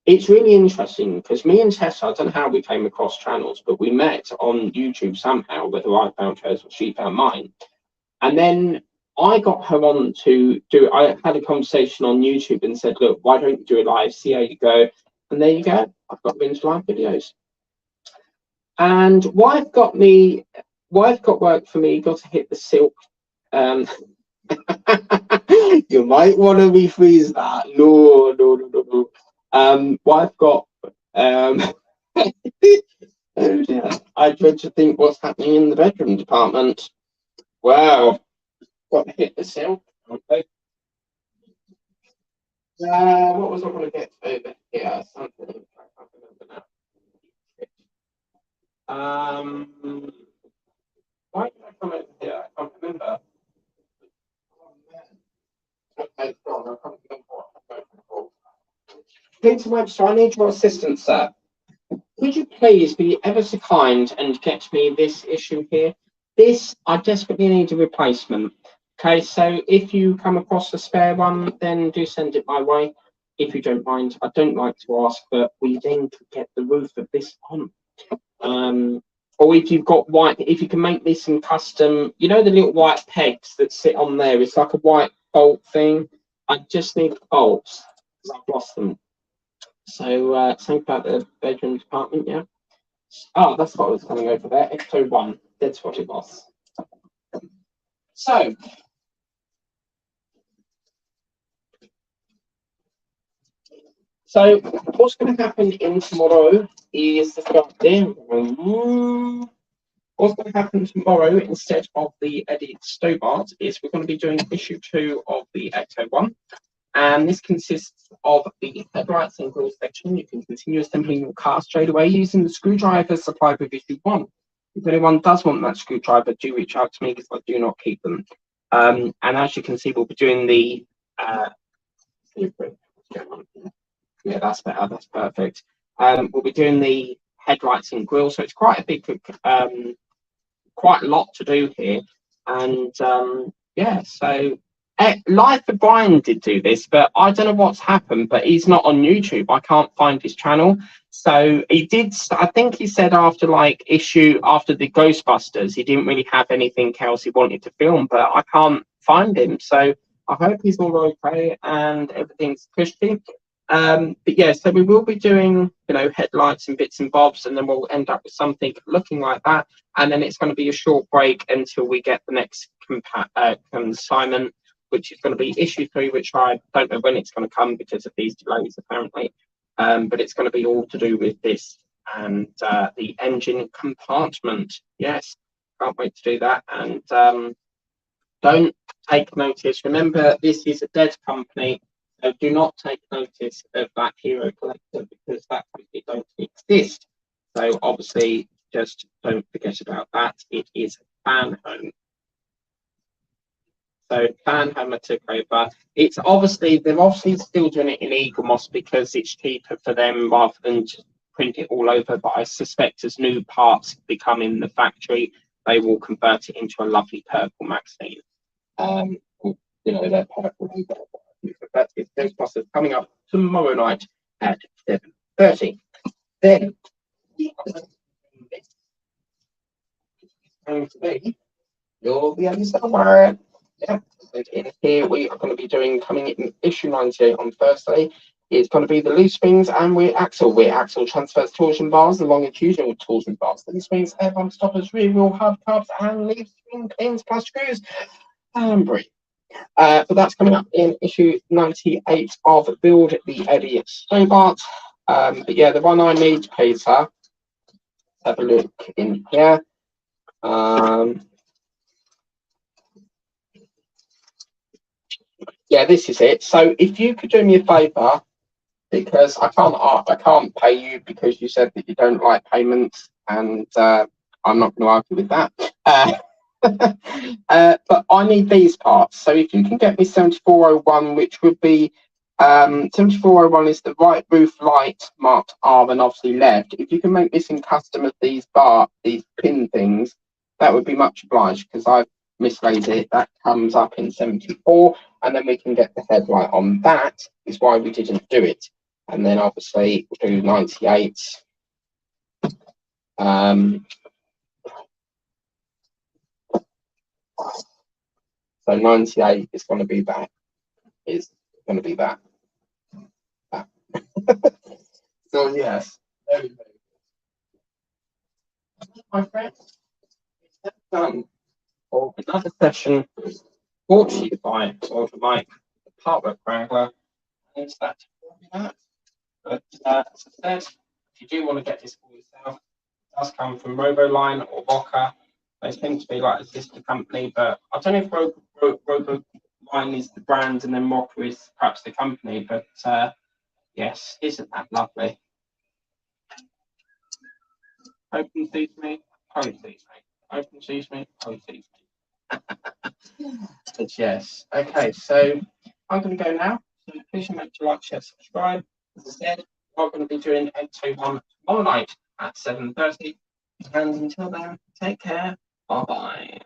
it's really interesting because me and Tessa, I don't know how we came across channels, but we met on YouTube somehow, whether I found hers or she found mine. And then I got her on to do, I had a conversation on YouTube and said, look, why don't you do a live, see how you go? And there you go, I've got into live videos. And wife got work for me, got to hit the silk. You might want to refreeze that. No. Wife got, oh dear, I dread to think what's happening in the bedroom department. Wow. Got to hit the silk. Okay. What was I going to get over here? Something. I can't remember now. Why did I come over here? I can't remember. Oh man. Okay, God, I can't remember what I'm going for. Peter Webster, I need your assistance, sir. Could you please be ever so kind and get me this issue here? This, I desperately need a replacement. Okay, so if you come across a spare one, then do send it my way. If you don't mind, I don't like to ask, but we then could get the roof of this on. Or if you've got white, if you can make me some custom, you know, the little white pegs that sit on there, it's like a white bolt thing. I just need bolts because I've lost them. So think about the bedroom department, yeah. Oh, that's what was coming over there. Ecto 1. That's what it was. So what's going to happen in tomorrow is the what's going to happen tomorrow instead of the Eddie Stobart is we're going to be doing issue 2 of the Ecto 1. And this consists of the headlights and grille section. You can continue assembling your car straight away using the screwdriver supplied with issue 1. If anyone does want that screwdriver, do reach out to me because I do not keep them. And as you can see, we'll be doing the yeah, that's better. That's perfect. We'll be doing the headlights and grille, so it's quite a big, quite a lot to do here. And yeah, so Life for Brian did do this, but I don't know what's happened. But he's not on YouTube. I can't find his channel. So he did. I think he said after the Ghostbusters, he didn't really have anything else he wanted to film, but I can't find him. So I hope he's all okay and everything's cushy. But yeah, so we will be doing, you know, headlights and bits and bobs, and then we'll end up with something looking like that. And then it's going to be a short break until we get the next consignment, which is going to be issue 3, which I don't know when it's going to come because of these delays apparently. But it's going to be all to do with this and the engine compartment. Yes, can't wait to do that. And don't take notice. Remember, this is a dead company. So do not take notice of that Hero Collector because that company don't exist. So obviously, just don't forget about that. It is Fan Home. So Fan Home took over. It's obviously, they're obviously still doing it in Eagle Moss because it's cheaper for them rather than just print it all over. But I suspect as new parts become in the factory, they will convert it into a lovely purple magazine. You know, they're purple. That is Ghostbusters coming up tomorrow night at 7:30. Then going to be you'll be able somewhere. Yeah. And in here we are going to be doing coming in issue 98 on Thursday is going to be the loose springs and rear axle transfers torsion bars, the longitudinal torsion bars, the springs, air pump stoppers, rear wheel hub cubs, and leaf spring pins plus screws and brake. But that's coming up in issue 98 of Build the Eddie Stobart. But yeah, the one I need, Peter, have a look in here. Yeah, this is it. So if you could do me a favour, because I can't pay you because you said that you don't like payments, and I'm not going to argue with that. But I need these parts. So if you can get me 7401, which would be 7401 is the right roof light marked R and obviously left. If you can make this in custom of these pin things, that would be much obliged, because I've mislaid it. That comes up in 74, and then we can get the headlight on. That is why we didn't do it. And then obviously we'll do 98. So 98 is going to be that. So yes, very, very good. My friends, it's done for another session brought to you by Walter Mike, the Partwork Wrangler. And that's that. But as I said, if you do want to get this for yourself, it does come from Roboline or Boca. They seem to be like a sister company, but I don't know if Roboline is the brand and then Mocha is perhaps the company. But yes, isn't that lovely? Open sees me, close sees me. Open sees me, close sees me. But yes, okay, so I'm going to go now. So please remember to like, share, subscribe. As I said, we're going to be doing 821 tomorrow night at 7:30. And until then, take care. Bye bye.